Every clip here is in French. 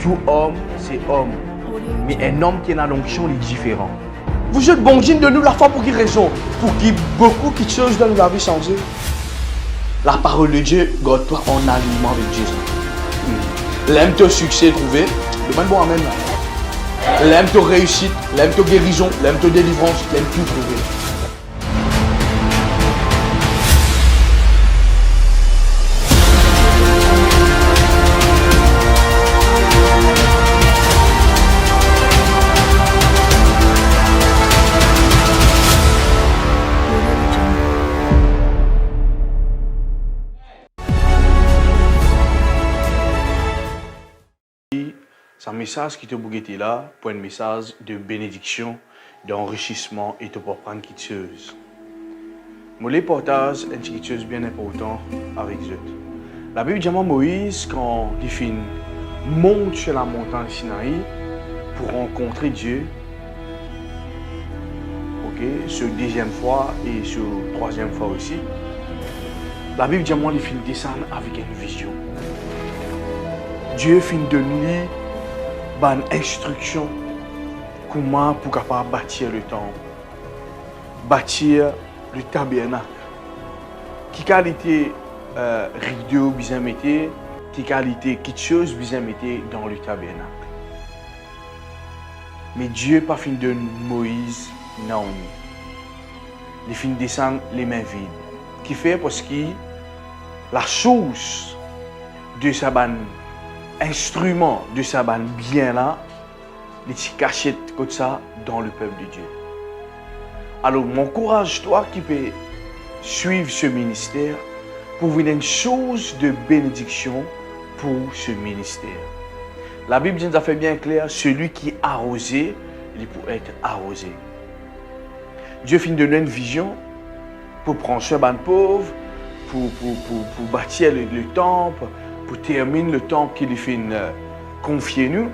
tout homme, c'est homme. Mais un homme qui a l'onction est différent. Vous êtes bon Dieu de nous la foi pour quelle raison? Pour qu'il y ait beaucoup de choses dans la vie changée. La parole de Dieu, garde-toi en alignement avec Jésus. L'aime ton succès trouvé, demande bon amen. L'aime ton réussite, l'aime ton guérison, l'aime ton délivrance, l'aime tout trouver. C'est un message qui te bouge là pour un message de bénédiction, d'enrichissement et de pour prendre quelque chose. Je vais partager quelque chose bien important avec vous. La Bible dit à Moïse quand il monte sur la montagne Sinaï pour rencontrer Dieu. Sur la deuxième fois et sur la troisième fois aussi. La Bible dit à moi qu'il descend avec une vision. Dieu finit de lui une instruction comment pour capable bâtir le temple, bâtir le tabernacle. Qui qualité rideau bien mettre, qui qualité quelque chose bien mettre dans le tabernacle. Mais Dieu pas fini de Moïse non. Il finit descendre les mains vides. Qui fait parce que la chose de sa banne instrument de sa banne bien là, il est caché comme ça dans le peuple de Dieu. Alors, m'encourage toi qui peut suivre ce ministère pour venir une chose de bénédiction pour ce ministère. La Bible nous a fait bien clair, celui qui est arrosé, il peut être arrosé. Dieu finit de donner une vision pour prendre soin de pauvres, pour bâtir le temple, pour terminer le temple qu'il fait confier nous.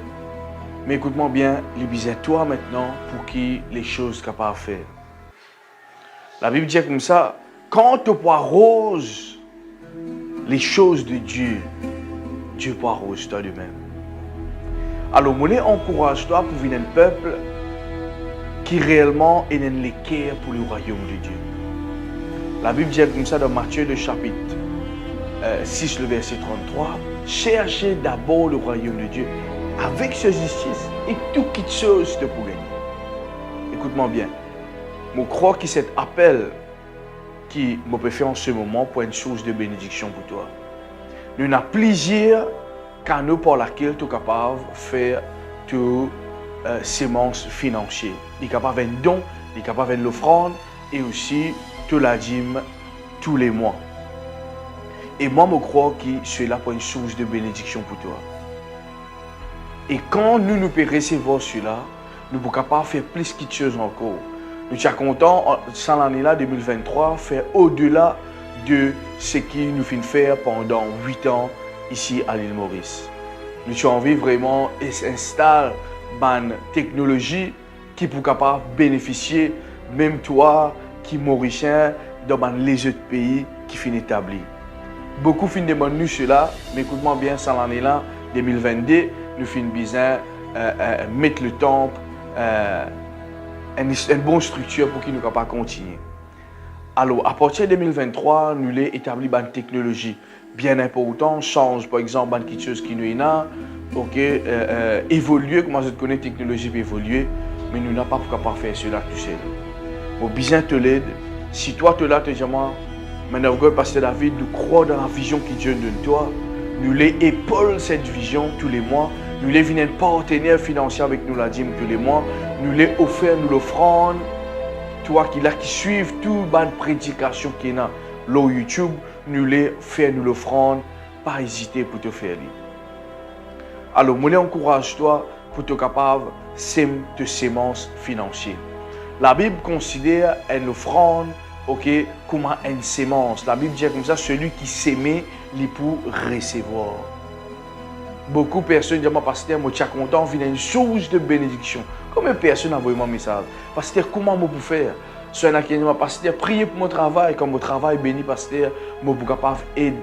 Mais écoute-moi bien, il besoin toi maintenant pour qui les choses capables de faire. La Bible dit comme ça, quand tu arroses les choses de Dieu, Dieu peut arroser toi de même. Alors, moi, encourage-toi pour venir un peuple qui réellement est dans les cœurs pour le royaume de Dieu. La Bible dit comme ça dans Matthieu le chapitre 6, le verset 33, cherchez d'abord le royaume de Dieu avec sa justice et toute chose te pour gagner. Écoute-moi bien. Je crois que cet appel qui me peut faire en ce moment pour une chose de bénédiction pour toi. Nous avons plusieurs canaux par lesquels tu es capable de faire tes semences financières. Tu es capable de faire un don, tu es capable de faire l'offrande et aussi te la dîme tous les mois. Et moi, je crois que c'est là pour une source de bénédiction pour toi. Et quand nous pouvons recevoir cela, nous sommes capables de faire plus de choses encore. Nous sommes contents, sans l'année-là, 2023, faire au-delà de ce qu'il nous fait faire pendant 8 ans ici à l'île Maurice. Nous avons envie vraiment d'installer une technologie qui peut capable de bénéficier, même toi qui es mauricien, dans les autres pays qui sont établis. Beaucoup finissent de demander cela, mais écoute-moi bien, sans l'année-là, 2022, nous finissons bien mettre le temple, une bonne structure pour qu'il nous capable de continuer. Alors, à partir de 2023, nous avons établi une technologie bien importante, change par exemple quelque chose qui nous est là, évoluer, comment je connais la technologie peut évoluer, mais nous n'avons pas capable de faire cela tout seul. Au besoin te l'aide, si toi tu l'as, tu dis moi, maintenant, Pasteur David, nous croyons dans la vision que Dieu donne toi. Nous les épaulons cette vision tous les mois. Nous les venons partenaires financiers avec nous la dîme tous les mois. Nous les offrons, nous l'offrons. Toi qui suivent toute bonne prédication qui est là, YouTube, nous les faisons, nous l'offrons. Pas hésiter pour te faire lire. Alors, moi, encourage-toi pour te capable de semences financières. La Bible considère une offrande comme une sémence. La Bible dit comme ça, celui qui s'aimait, il peut recevoir. Beaucoup de personnes disent, pasteur, je suis content, il y a une source de bénédiction. Combien de personnes envoient mon message? Pasteur, comment je peux faire? Si on a qui dit, pasteur, priez pour mon travail, comme mon travail béni, pasteur, je suis capable d'aider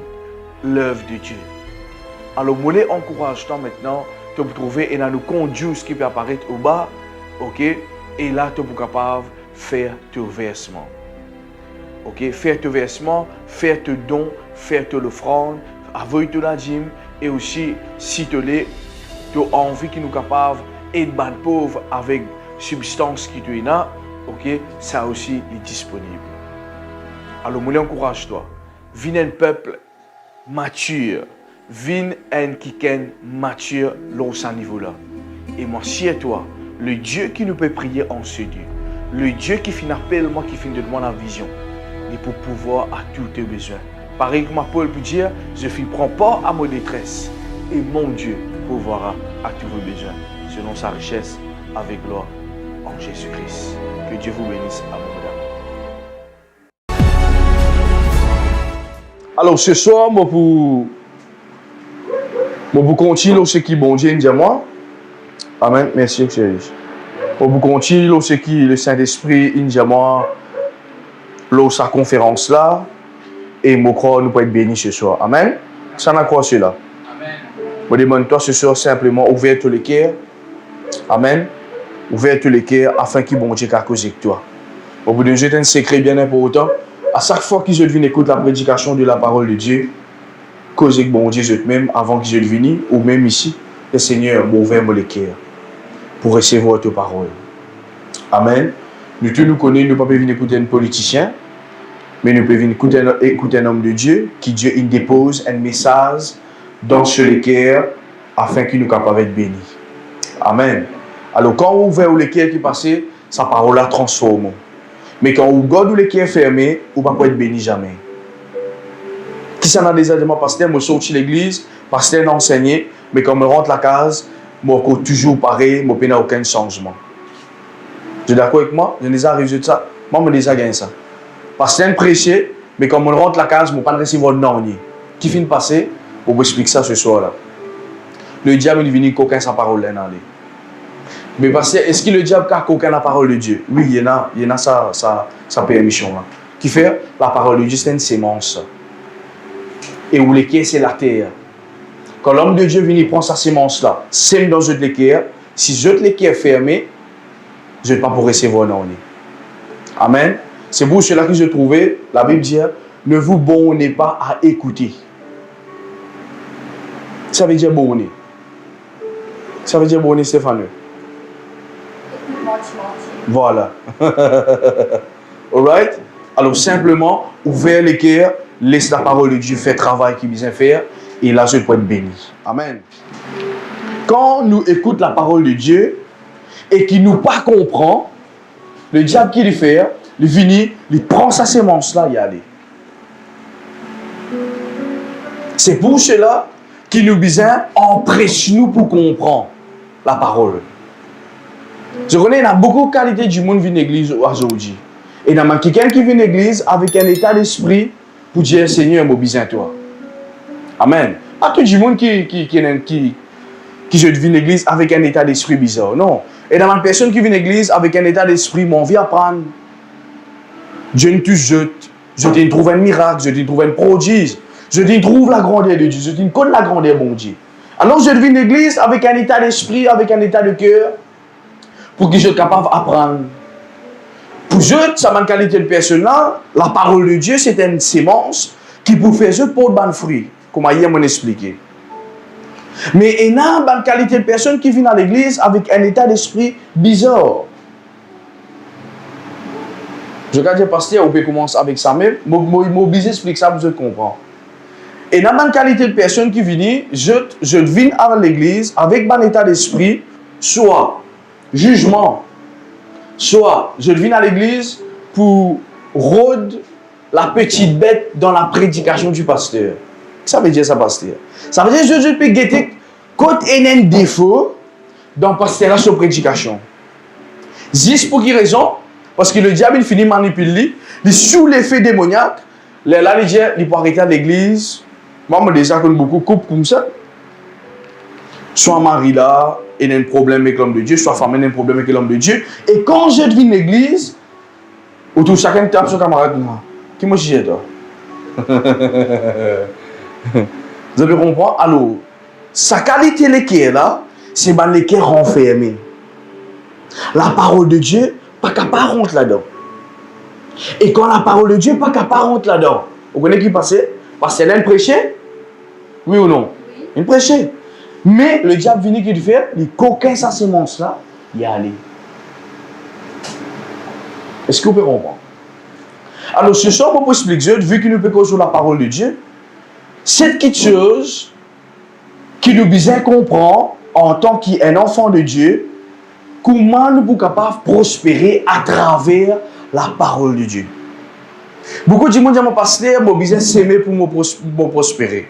l'œuvre de Dieu. Alors, je encourage-toi maintenant tu peux trouver et dans nous conduire ce qui peut apparaître au bas, ok? Et là, tu peux capable faire tes versements. Ok? Faire tes versements, faire tes dons, faire tes offrandes, avoir la dîme et aussi, si tu as envie qui nous capable d'aider les pauvres avec substance qui tu as, ok? Ça aussi est disponible. Alors, moi, encourage-toi. Viens un peuple mature. Viens un qui est mature dans ce niveau-là. Et moi, si toi, le Dieu qui nous peut prier en ce Dieu, le Dieu qui finit appel moi, qui finit de demander la vision, et pour pouvoir à tous tes besoins. Pareil que Paul peut dire, je ne prends pas à ma détresse, et mon Dieu pourvoira à tous vos besoins, selon sa richesse, avec gloire en Jésus-Christ. Que Dieu vous bénisse abondamment. Alors ce soir, moi pour continuer ce qui bon Dieu dit à moi. Amen. Merci, chérie. Pour continuer ce qui le Saint-Esprit dit à moi, sa conférence là, et mon croix nous peut être béni ce soir. Amen. Ça n'a quoi cela? Amen. Je demande-toi ce soir simplement ouvrir tous les cœurs. Amen. Ouvrir tous les cœurs afin qu'il bon Dieu cause avec toi. Au bout de jeter un secret bien important. À chaque fois que je viens écouter la prédication de la parole de Dieu, cause avec bon Dieu même avant que je vienne ou même ici, le Seigneur m'a ouvert mon cœur pour recevoir ta parole. Amen. Nous tous nous connaissons, nous ne pouvons pas venir écouter un politicien, mais nous pouvons venir écouter un homme de Dieu qui Dieu il dépose un message dans ce cœur afin qu'il nous capable d'être béni. Amen. Alors quand on ouvre le cœur qui passe, sa parole la transforme. Mais quand on garde le cœur fermé, on ne va pas être béni jamais. Qui s'en a déjà dit, moi, pasteur, je sorti de l'église, pasteur n'a enseigné, mais quand je rentre la case, moi, toujours pareil, je n'ai aucun changement. Vous êtes d'accord avec moi? Je déjà arrivé de ça. Moi, je déjà gagné ça. Pasteur prêché, mais quand je rentre la case, je ne peux pas recevoir le nom. Qui finit de passer? On vous explique ça ce soir-là. Le diable est venu coquin sa parole là. Mais pasteur, est-ce que le diable a coquin la parole de Dieu? Oui, il y en a sa permission là. Qui fait? La parole de Dieu, c'est une sémence. Et où l'équerre, c'est la terre. Quand l'homme de Dieu vient prendre sa sémence là, sème dans une l'équerre, si je l'équerre fermée, je ne vais pas pour recevoir non. Amen. C'est pour cela que je trouvais, la Bible dit, ne vous bornez pas à écouter. Ça veut dire borner. Ça veut dire borner, Stéphane. Voilà. Alright? Alors simplement, ouvrez l'équerre, laisse la parole de Dieu faire le travail qu'il vient faire, et là, je peux être béni. Amen. Quand nous écoutons la parole de Dieu, et qu'il ne nous pas comprend, le diable qui le fait, il vient, il prend sa sémence là, il allait. C'est pour cela qu'il nous besoin empêche nous pour comprendre la parole. Je connais, il y a beaucoup de qualités du monde qui vient à l'église aujourd'hui. Et il y a quelqu'un qui vient à l'église avec un état d'esprit pour dire Seigneur, je besoin de toi. Amen. Pas tout le monde qui je viens à l'église avec un état d'esprit bizarre. Non. Et il y a une personne qui vient à l'église avec un état d'esprit, mon envie d'apprendre. Dieu ne te jette. Je te trouve un miracle, je te trouve un prodige. Je te trouve la grandeur de Dieu. Je te connais la grandeur de mon Dieu. Alors je viens à l'église avec un état d'esprit, avec un état de cœur, pour que je sois capable d'apprendre. Pour je, ça m'a une qualité de personne là, la parole de Dieu, c'est une sémence qui peut faire je pour de fruits, comme hier m'en expliqué. Mais il y a une qualité de personne qui vient à l'église avec un état d'esprit bizarre. Je regarde le pasteur, on peut commencer avec ça même. Je explique ça pour que vous compreniez. Et il y a une qualité de personne qui vient, je viens à l'église avec un état d'esprit, soit jugement, soit je viens à l'église pour rôder la petite bête dans la prédication du pasteur. Ça veut dire ça, pasteur. Ça veut dire que je peux guetter quand il y a un défaut dans le pasteur sur prédication. Juste pour quelle raison? Parce que le diable il finit de manipuler, il est sous l'effet démoniaque. Là, il peut arrêter à l'église. Moi, je déjà connu beaucoup de couples comme ça. Soit mari là, il a un problème avec l'homme de Dieu, soit femme, il a un problème avec l'homme de Dieu. Et quand je viens à l'église, autour de chacun tape son camarade. Qui m'a dit toi? Vous avez compris? Alors, sa qualité qui est là, c'est les cœurs renfermés. La parole de Dieu, pas qu'à rentrer là-dedans. Et quand la parole de Dieu, pas qu'à rentrer là-dedans. Vous connaissez qui passait? Parce qu'elle a prêché? Oui ou non? Il prêchait. Mais le diable vient qu'il fait, il coquin sa sémence là, il y a allé. Est-ce que vous pouvez comprendre? Alors ce soir, je peux expliquer, vu que nous peut sur la parole de Dieu, c'est quelque chose qui nous besoin comprendre en tant qu'enfant de Dieu, comment nous sommes capables de prospérer à travers la parole de Dieu. Beaucoup de gens disent, mon pasteur, je besoin s'aimer pour me prospérer.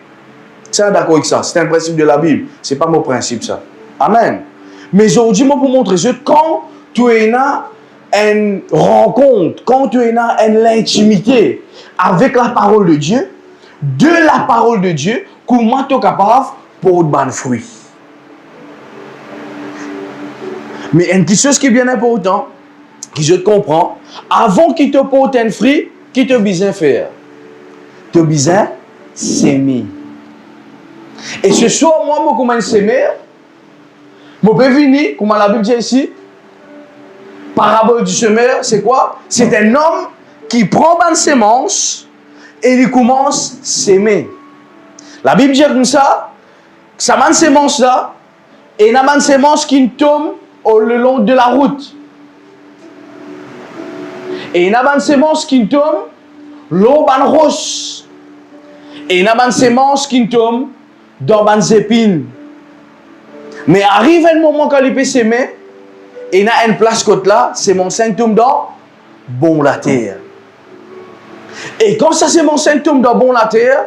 C'est d'accord avec ça. C'est un principe de la Bible. Ce n'est pas mon principe, ça. Amen. Mais aujourd'hui, moi, pour montrer que quand tu es là, une rencontre, quand tu es dans l'intimité avec la parole de Dieu, de la parole de Dieu, comment tu es capable pour de bons fruits. Mais une petite chose qui est bien importante, que je te comprends, avant qu'il te porte un fruit, qui te besoin faire? Tu as besoin s'aimer. Et ce soir, moi, je commence à s'aimer. Je peux venir, comme la Bible dit ici, parabole du semeur, c'est quoi? C'est un homme qui prend une sémence et il commence à s'aimer. La Bible dit comme ça, ça m'a une sémence là, et il y a une sémence qui tombe le long de la route. Et il y a une sémence qui tombe l'eau ban roche. Et il y a une sémence qui tombe dans les épines. Mais arrive un moment quand il peut s'aimer, et il y a une place côté là, c'est mon symptôme dans bon la terre. Et quand ça c'est mon symptôme dans bon la terre,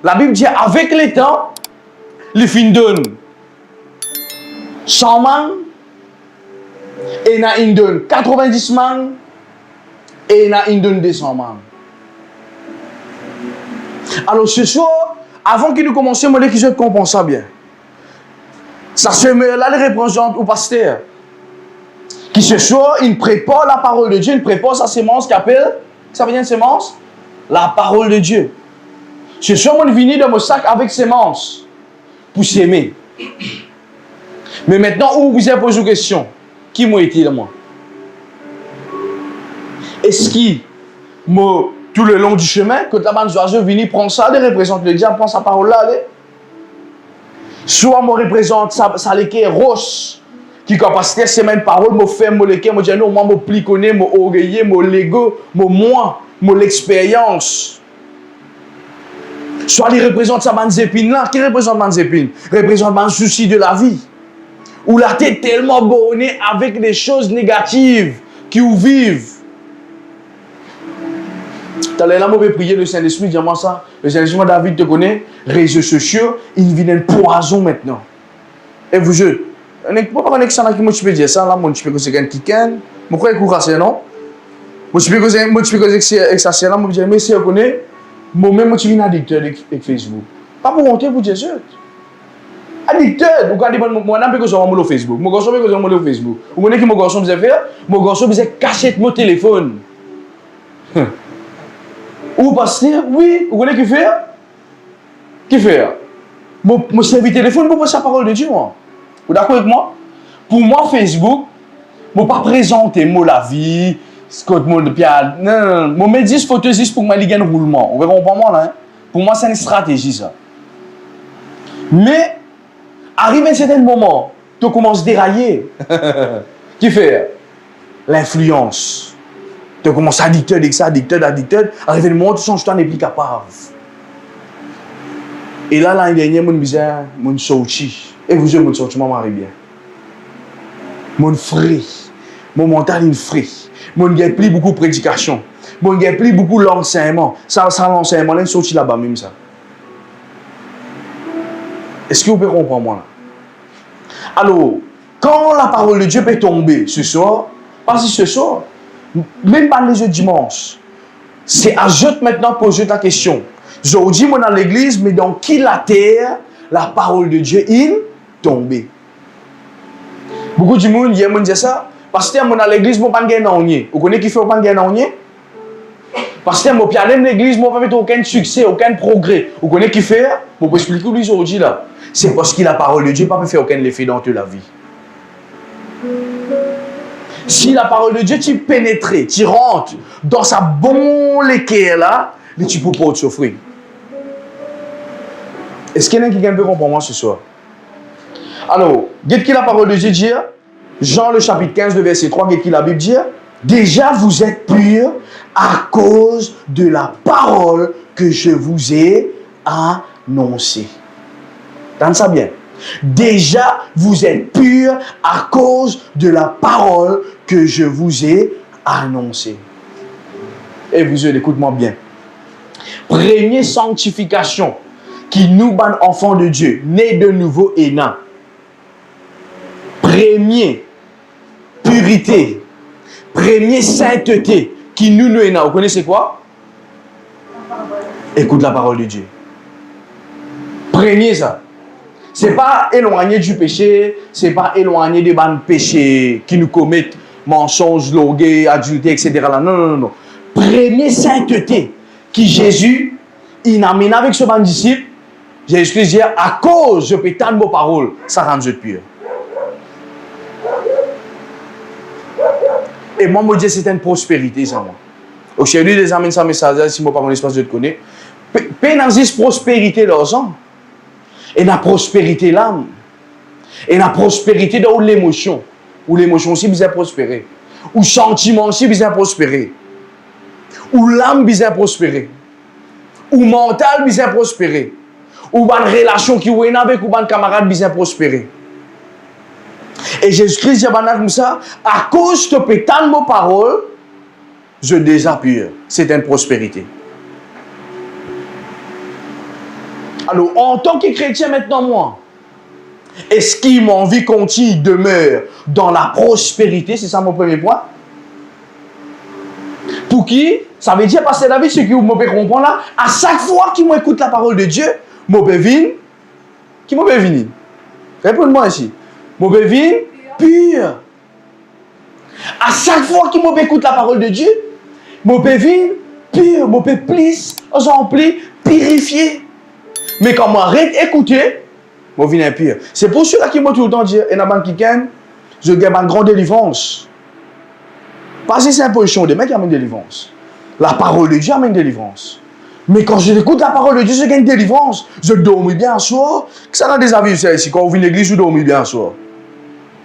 la Bible dit avec le temps, les fins donne 100 man, et il y a une donne 90 man, et il y a une donne 200 man. Alors ce soir, avant qu'il nous commence, je vais que comprends ça bien. Ça se met là, les représente au pasteur. Qui ce soir, il prépare la parole de Dieu, il prépare sa sémence qui appelle, ça veut dire une sémence? La parole de Dieu. Ce soir, on est venu dans mon sac avec sémence pour s'aimer. Mais maintenant, où vous avez posé une question? Qui m'a été là, moi? Est-ce qui m'a tout le long du chemin, quand la bande oiseau vient prendre ça, il représente le diable, prend sa parole là, allez. Soit me représente ça l'équerre roche, qui capacité c'est même parole, me fait me l'équerre, me dit non, moi me pliconner, me orgueiller, me l'ego, moi, me l'expérience. Soit il représente sa bande épine là, qui représente bande épine? Représente un souci de la vie. Où la tête tellement bornée avec des choses négatives qui vous vivent. Tout à l'heure, je vais prier le Saint-Esprit, dis-moi ça. Le Saint-Esprit, David te connaît, réseaux sociaux, il vient un poison maintenant. Et vous, je ne peux pas connaître ça, qui peux dire ça, là, moi, je peux que c'est un kicken, je crois que c'est non. Moi, je peux que c'est ça, c'est là, moi, je dis, mais si je connais, moi-même, je suis addicteur avec Facebook. Pas pour monter pour Jésus. Addicteur, vous regardez, moi, je peux que je suis Facebook. Mon garçon, je peux que je Facebook. Vous connaissez que mon garçon faisait faire? Mon garçon faisait cacher mon téléphone. Ou pasteur, oui, vous connaissez qui fait? Qui fait? Mon service téléphone pour passer la parole de Dieu, moi. Vous d'accord avec moi? Pour moi, Facebook, je ne pas présenter la vie, ce que je pierre. Non, non, je mets 10 photos juste pour que je gagne un roulement. Vous comprenez moi là? Hein? Pour moi, c'est une stratégie, ça. Mais, arrive à un certain moment, tu commences à dérailler. Qui fait? L'influence. Tu commences à addicteur, addicteur. Arrivé le moment, tu sens que tu n'es plus capable. Et là, l'année dernière, je me disais, je suis sorti. Et vous, je me suis sorti, je m'en bien. Mon frère, mon mental est frère. Mon gars plus beaucoup de prédication. Mon gars plus beaucoup l'enseignement. Ça l'enseignement, là, il est sorti là-bas, même ça. Est-ce que vous pouvez comprendre, moi, là? Alors, quand la parole de Dieu peut tomber ce soir, parce que ce soir, même pas les autres dimanches, c'est à je maintenant poser ta question. Je dis, moi, dans l'église, mais dans qui la terre, la parole de Dieu est tombée? Beaucoup de monde, ils disent ça. Parce que moi, dans l'église, je ne peux pas gagner. Vous connaissez qui fait pas gagner? Parce que moi, dans l'église, je ne peux pas faire aucun succès, aucun progrès. Vous connaissez qui fait? Je peux expliquer aujourd'hui là. c'est parce que la parole de Dieu ne peut pas faire aucun effet dans toute la vie. Si la parole de Dieu, tu pénètres, tu rentres dans sa bonne équerre là, tu peux pas te souffrir. Est-ce qu'il y en a qui peut comprendre moi ce soir? Alors, qu'est-ce que la parole de Dieu dit? Jean le chapitre 15, le verset 3, qu'est-ce que la Bible dit? Déjà vous êtes purs à cause de la parole que je vous ai annoncée. Entendez ça bien? Déjà vous êtes purs à cause de la parole que je vous ai annoncée. Et vous écoutez-moi bien. Première sanctification qui nous ban enfants de Dieu, nés de nouveau et nains. Première purité, première sainteté qui nous est nains. Vous connaissez quoi? Écoute la parole de Dieu. Premier ça. Ce n'est pas éloigner du péché, ce n'est pas éloigner des bandes péchés qui nous commettent mensonges, logués, adultère, etc. Non, non, non, non. Première sainteté qui Jésus, il amène avec ce ban disciple, Jésus dit, à cause je peux tant de vos paroles, ça rend Dieu pur. Et moi, je dis, c'est une prospérité, ça, moi. Aujourd'hui, les amis, ça message, si moi, par mon espace, je te connais. Pénazis prospérité, l'argent. Et la prospérité, l'âme. Et la prospérité dans l'émotion. Ou l'émotion aussi, bien prospérer. Ou sentiment aussi, bien prospérer. Ou l'âme, bien prospérer. Ou mental, bien prospérer. Ou une relation qui est avec ou un camarade, bien prospérer. Et Jésus-Christ dit comme ça, à cause de tant de paroles, je désappuie. C'est une prospérité. Alors, en tant que chrétien maintenant, moi, est-ce que mon vie continue demeure dans la prospérité? C'est ça mon premier point. Pour qui? Ça veut dire, parce que David, ce que vous me comprendre là, à chaque fois qu'il m'écoute la parole de Dieu, je peux venir. Qui me peut venir? Répondez-moi ici. Je peux venir pur. À chaque fois qu'il m'écoute la parole de Dieu, je peux venir pur. Je peux plus remplir, purifier. Mais quand je arrête d'écouter, je viens pire. C'est pour cela qui m'a tout le temps dit, et dans le je gagne une grande délivrance. Parce que c'est une position de mec qui amène délivrance. La parole de Dieu amène délivrance. Mais quand je écoute la parole de Dieu, je gagne délivrance. Je dormis bien un soir. Ça dans des avis ici. Quand vous venez à l'église, vous dormez bien un soir.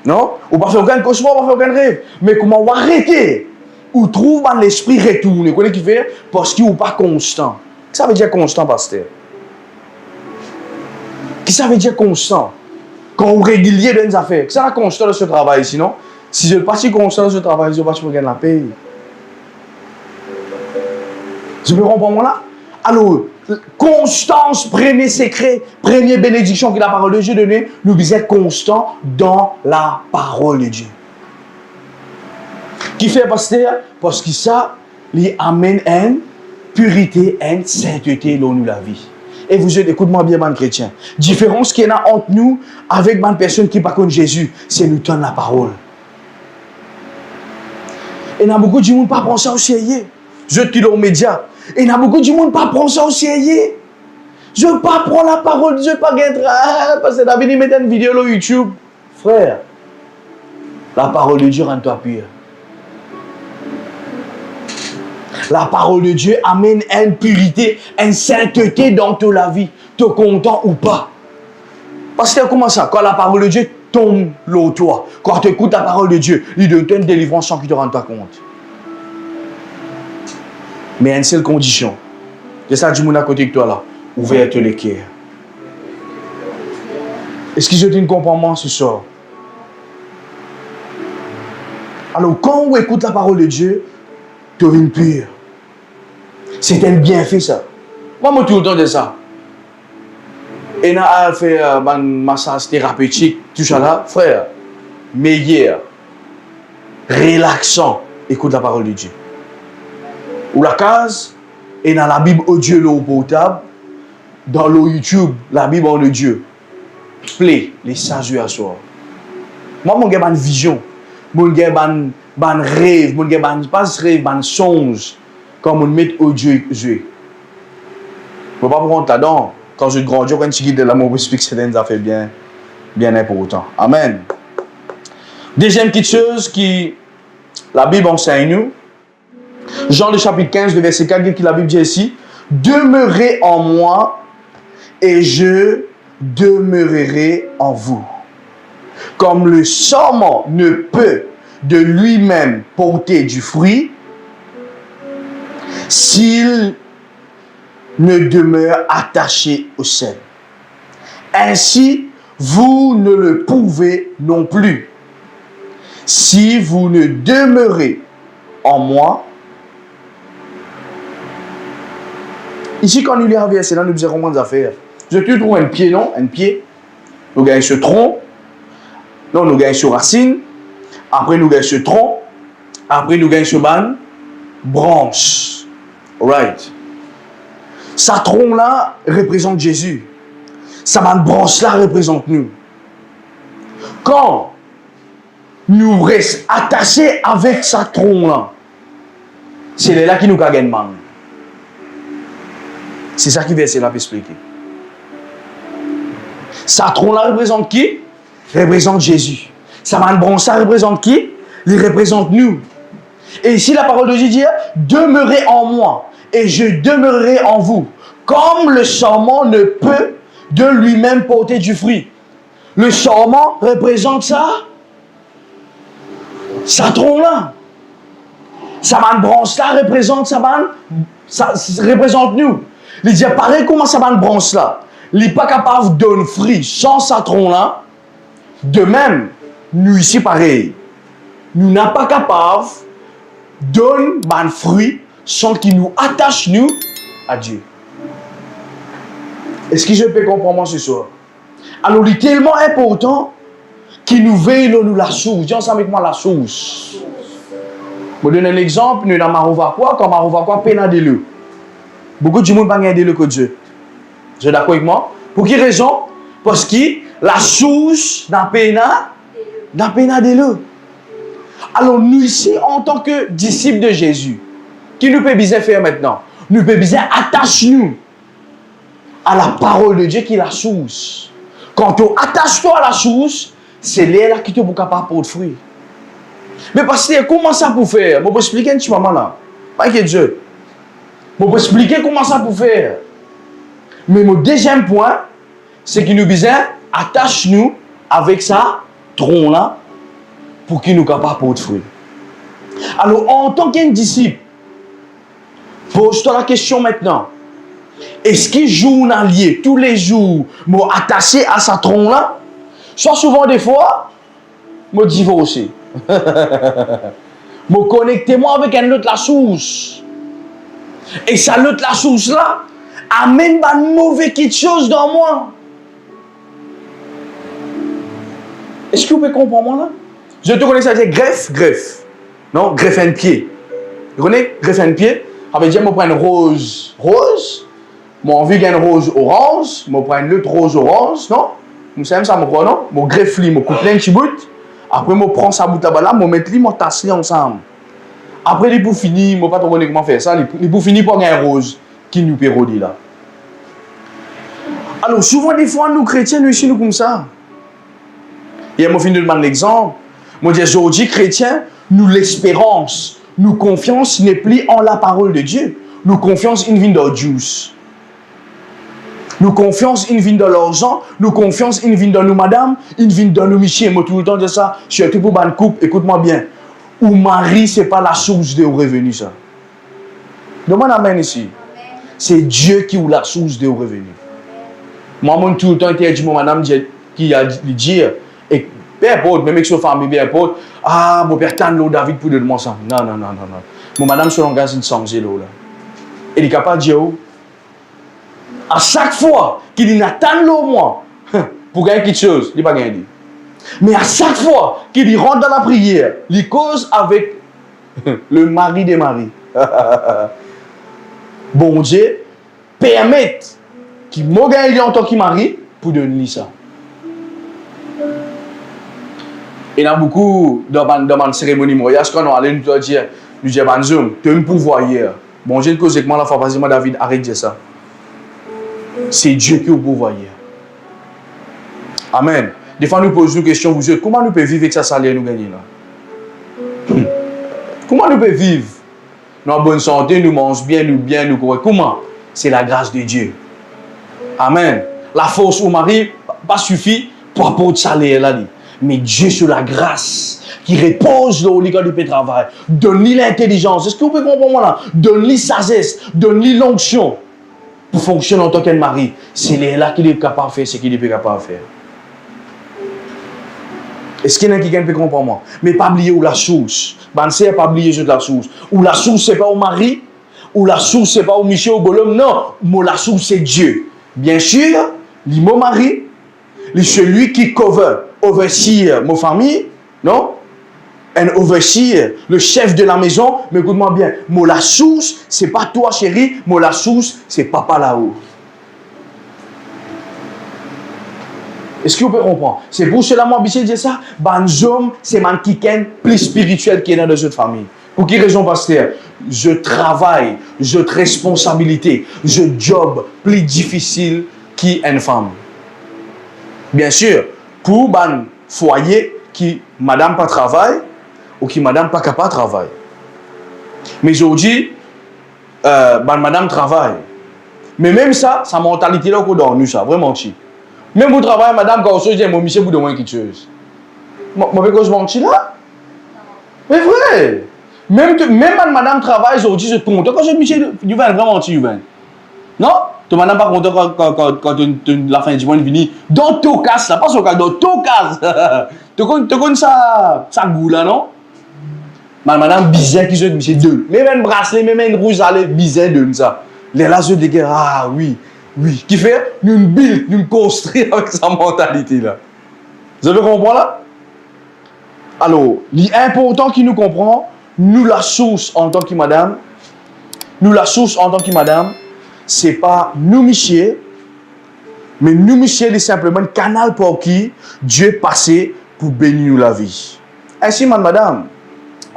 Non? Ou pas faire aucun cauchemar, pas faire aucun rêve. Mais comment vous arrêtez? Ou trouve l'esprit retourne. Vous connaissez qui fait? Parce qu'il n'est pas constant. Ça veut dire constant, pasteur. Qui ça veut dire constant? Quand on régulier dans les affaires. Qui ça veut dire constant dans ce travail, sinon? Si je ne suis pas constant dans ce travail, je ne vais pas gagner la paix. Je me comprends là? Alors, constance, premier secret, première bénédiction que la parole de Dieu donnée, nous devons être constants dans la parole de Dieu. Qui fait, pasteur? Parce que ça, il amène une purité, une sainteté dans nous la vie. Et vous êtes, écoute-moi bien, mon chrétien. Différence qu'il y a entre nous avec une personne qui ne pas connaît Jésus, c'est nous donner la parole. Et il y a beaucoup de gens qui ne pas prendre ça au sérieux. Je te dis aux médias. Et il y a beaucoup de gens qui ne pas prendre ça au sérieux. Je ne veux pas prendre la parole, je ne veux pas être. Parce que David met une vidéo sur YouTube. Frère, la parole de Dieu rend-toi pur. La parole de Dieu amène une purité, une sainteté dans toute la vie. Tu es content ou pas? Parce que comment ça? Quand la parole de Dieu tombe sur toi, quand tu écoutes la parole de Dieu, il donne une délivrance sans que tu te rendes pas compte. Mais il y a une seule condition. C'est ça du monde à côté de toi là. Ouverte les cœurs. Est-ce que je te comprends ce soir? Alors quand on écoute la parole de Dieu, tu deviens pur. C'est un bienfait ça. Moi, je tout le temps de ça. Et on a fait un massage thérapeutique, tout ça là, frère. Meilleur, relaxant. Écoute la parole de Dieu. Ou la case, et dans la Bible audio l'eau potable, dans l'eau YouTube, la Bible en Dieu. Play, les sages à soir. Moi, j'ai une vision. J'ai un rêve. J'ai pas rêve, un songe. Quand on met au Dieu, je ne peux pas prendre là-dedans. quand je grandis, quand tu de l'amour, je explique certaines affaires bien importantes. Amen. Deuxième petite chose qui la Bible enseigne nous, Jean le chapitre 15, le verset 4, qui la Bible dit ici, demeurez en moi et je demeurerai en vous. Comme le sarment ne peut de lui-même porter du fruit, s'il ne demeure attaché au sel. Ainsi, vous ne le pouvez non plus. Si vous ne demeurez en moi. Ici, quand nous lisons le verset là, nous faisons comment affaires. Je te trouve un pied, non? Un pied. Nous gagnons ce tronc. Non, nous gagnons ce racine. Après, nous gagnons ce tronc. Après, nous gagnons ce ban. Branche. Alright. Sa tronc là représente Jésus. Sa ban branche là représente nous. Quand nous restons attachés avec sa tronc là, c'est là qui nous gagne mal. C'est ça qui verset là peut expliquer. Sa tronc là représente qui? Représente Jésus. Sa ban branche là représente qui? Il représente nous. Et ici la parole de Dieu dit, demeurez en moi et je demeurerai en vous. Comme le sarment ne peut de lui-même porter du fruit. Le sarment représente ça. Sa tronc là. Sa branche là représente ça représente nous. Il dit pareil comment sa branche là. Il n'est pas capable de donner fruit sans sa tronc là. De même, nous ici pareil. Nous n'sommes pas capables de donner fruit sans qu'il nous attache nous à Dieu. Est-ce que je peux comprendre ce soir? Alors, il est tellement important qu'il nous veille nous la source. Dis ensemble avec moi la source. Je vais donner un exemple. Nous dans Marovaquois, quand Marovaquois peine de l'eau. Beaucoup de monde pas gagner de l'eau que Dieu. Vous êtes d'accord avec moi? Pour quelle raison? Parce que la source n'a pas de l'eau. Alors, nous ici, en tant que disciples de Jésus, qui nous peut bien faire maintenant? Nous peut bien attacher nous à la parole de Dieu qui est la source. Quand tu attaches toi à la source, c'est là qui te est capable de porter fruit. Mais parce que comment ça pour faire? Je vais expliquer un petit moment là. Pas que Dieu. Je vais expliquer comment ça pour faire. Mais mon deuxième point, c'est qu'il nous besoin attache nous avec ça tronc là pour qu'il nous capable de porter fruit. Alors en tant qu'un disciple, pose-toi la question maintenant. Est-ce qu'il journalier, tous les jours, m'a attaché à sa tronc là? Soit souvent des fois, m'a divorcé. M'a connecté moi avec un autre la source. Et ça l'autre la source là, amène pas de mauvais quelque chose dans moi. Est-ce que vous pouvez comprendre là? Je te connais ça, c'est greffe. Non, greffe un pied. Vous connaissez greffe un pied? Ça veut dire que je prends une rose. Moi, envie d'une rose orange, je prends une autre rose orange, non? Vous savez ça, moi, non? Je greffe, je coupe plein de petits bouts. Après, je prends sa bout là-bas, je mets je tasse ensemble. Après, pour finir, je ne sais pas trop comment faire ça. Pour finir, pour une rose qui nous pérodie là. Alors, souvent, des fois, nous chrétiens, nous ici, nous comme ça. Et je finis de demander l'exemple. Je dis, aujourd'hui, chrétiens, nous l'espérance, nous confiance n'est plus en la parole de Dieu. Nous confiance une vie dans Dieu. Nous confiance une vie dans l'argent, nous confiance une vie dans nous madame, une vie dans nous monsieur. Moi tout le temps de ça, surtout pour une couple, écoute-moi bien. Ou mari, ce n'est pas la source de revenus ça. Demande amen ici. C'est Dieu qui est la source de revenus. Moi, tout le temps, je dis, madame, qui a dit, et peu importe, même avec sa famille, peu importe, ah, mon père, t'as l'eau David pour demander ça. Non. Mon madame, son langage, il change l'eau là. Et il est capable de dire, à chaque fois qu'il attend l'eau, moi, pour gagner quelque chose, il n'a pas gagné. Mais à chaque fois qu'il rentre dans la prière, il cause avec le mari des maris. Bon Dieu, permet qu'il me gagne en tant que mari pour donner ça. Il y a beaucoup dans ma cérémonie mariage, quand on allait nous dire, Banzoum, tu as un pouvoir hier. Bon Dieu, cause avec moi, la fois, vas-y, David, arrête de dire ça. C'est Dieu qui vous pourvoyeur. Amen. Des fois, nous posons une question, vous êtes, comment nous pouvons vivre avec ça salaire nous gagner là? Comment nous pouvons vivre? Nous en bonne santé, nous mangeons bien, nous courons. Comment? C'est la grâce de Dieu. Amen. La force au mari, pas suffit pour apporter salaire là. Mais Dieu sur la grâce qui repose dans le lit quand il peut travailler. Donne-lui l'intelligence. Est-ce que vous pouvez comprendre là? Donne-lui sagesse, donne-lui l'onction pour fonctionner en tant qu'un mari. C'est là qu'il est capable de faire ce qu'il est capable de faire. Est-ce qu'il y en a qui peut comprendre moi? Mais pas oublier où la source. C'est pas oublier juste la source. Ou la source, c'est pas au mari. Ou la source, c'est pas au Michel, au Bolom. Non, la source, c'est Dieu. Bien sûr, mon mari, celui qui overseer ma famille, non? Un overseer, le chef de la maison. Mais écoute-moi bien, la source, c'est pas toi, chérie. La source, c'est papa là-haut. Est-ce que vous pouvez comprendre? C'est pour cela, moi, je dis ça. Banzom, c'est man qui est plus spirituel qui est dans notre famille. Pour quelle raison, pasteur? Je travaille, je responsabilité, je job plus difficile qu'une femme. Bien sûr, pour un foyer qui madame pas travaille ou qui madame pas capable de travailler. Mais aujourd'hui, madame travaille. Mais même ça, sa mentalité là qu'on donne nous ça, vraiment chi. Même vous travaillez, madame, quand vous dites, mon monsieur, vous demandez quelque chose. Moi, je menti là? Mais vrai! Même madame travaille aujourd'hui, je te compte. Quand je dis, monsieur, vous venez vraiment mentir, vous venez. Non? Tu madame pas content quand la fin du mois est finie. Dans ton cas, là, pas sur cas, dans ton cas. Tu connais ça goût là, non? Madame bizarre qui se dit, monsieur, deux. Même un bracelet, même un rouge, allez, bizarre de ça. Les là, je dis, ah oui. Oui, qui fait une build, une construire avec sa mentalité là. Vous avez compris là? Alors, l'important qui nous comprend, nous la source en tant que madame, c'est pas nous Michel, mais nous Michel est simplement un canal pour qui Dieu est passé pour bénir nous la vie. Ainsi, madame,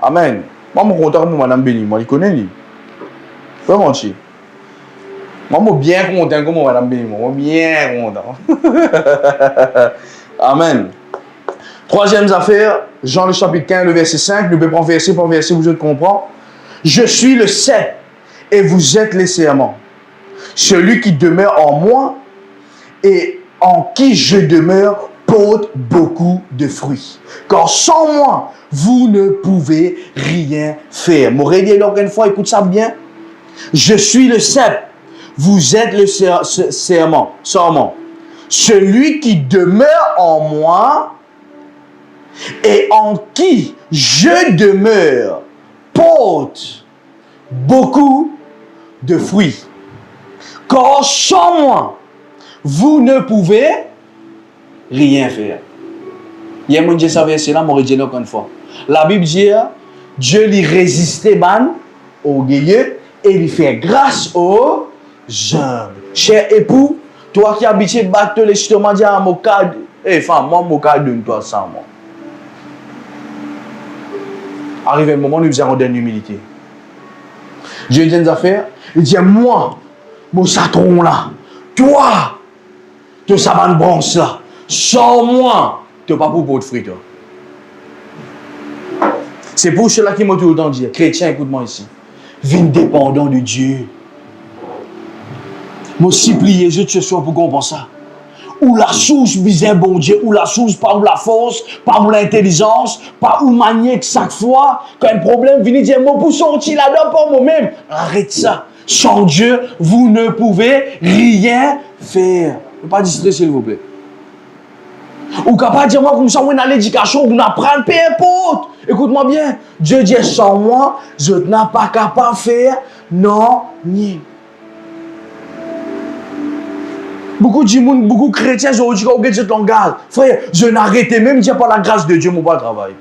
amen. Moi, je suis content pour madame béni, moi, je connais lui. Vraiment, moi, je suis bien content comme madame béni, moi, bien content. Amen. Troisième affaire, Jean le chapitre 15, le verset 5, nous pouvons prendre verset par verset, vous comprenez. Je suis le cep et vous êtes les serments. Celui qui demeure en moi et en qui je demeure porte beaucoup de fruits. Car sans moi, vous ne pouvez rien faire. M'aurait encore une fois, écoute ça bien. Je suis le cep, vous êtes le serment. Celui qui demeure en moi et en qui je demeure porte beaucoup de fruits. Car sans moi, vous ne pouvez rien faire. Il y a mon Dieu savait cela, m'aurait dit encore une fois. La Bible dit, Dieu lui résistait au guerrier et lui fait grâce aux humbles. Cher époux, toi qui habites battre l'estomac, dis à mon cadre, femme, moi, mon cadre, donne-toi ça, moi. Arrive un moment où nous avons une humilité. Dieu dit une affaire, il dit, moi, mon satron là, toi, tu saban branche là, sans moi, tu n'as pas pour de fruits, toi. C'est pour cela qui m'a tout le temps dit, chrétien, écoute-moi ici, viens dépendant de Dieu. Moi, supplier Dieu ce soir pour comprendre ça. Ou la source bizarre, bon Dieu, ou la source par la force, par l'intelligence, par où manier chaque fois, quand un problème vient dire, moi, pour sortir là-dedans, pour moi-même. Arrête ça. Sans Dieu, vous ne pouvez rien faire. Ne pas distraire, s'il vous plaît. Ou capable de dire, moi, comme ça, on a l'éducation, on apprend, peu importe. Écoute-moi bien. Dieu dit, sans moi, je n'ai pas capable de faire, non, ni. Beaucoup de chrétiens aujourd'hui, quand vous langage, frère, je n'arrête même dire par la grâce de Dieu, mon pas travail.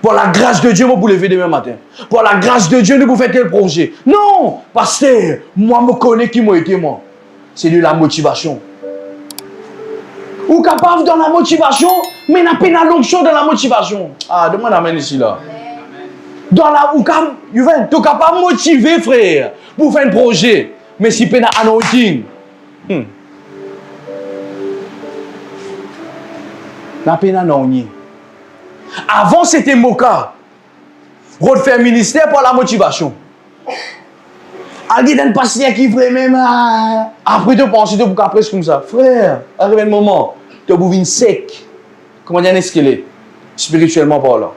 Par la grâce de Dieu, moi, pour lever demain matin. Par la grâce de Dieu, nous pouvons faire tel projet. Non, pasteur, moi, je connais qui m'a été, moi. C'est de la motivation. Ou capable dans la motivation, mais n'a pas l'onction dans la motivation. Ah, demande à ici là. Dans la ou comme, tu es capable de motiver, frère, pour faire un projet. Mais si tu as anointing, n'a pas non. Avant, c'était Moka. Refaire ministère pour la motivation. Il y a un pasteur qui vraiment. Après, tu penses que tu peux après comme ça. Frère, arrive un moment, tu as besoin sec. Comment dire ce qu'il est? Spirituellement parlant.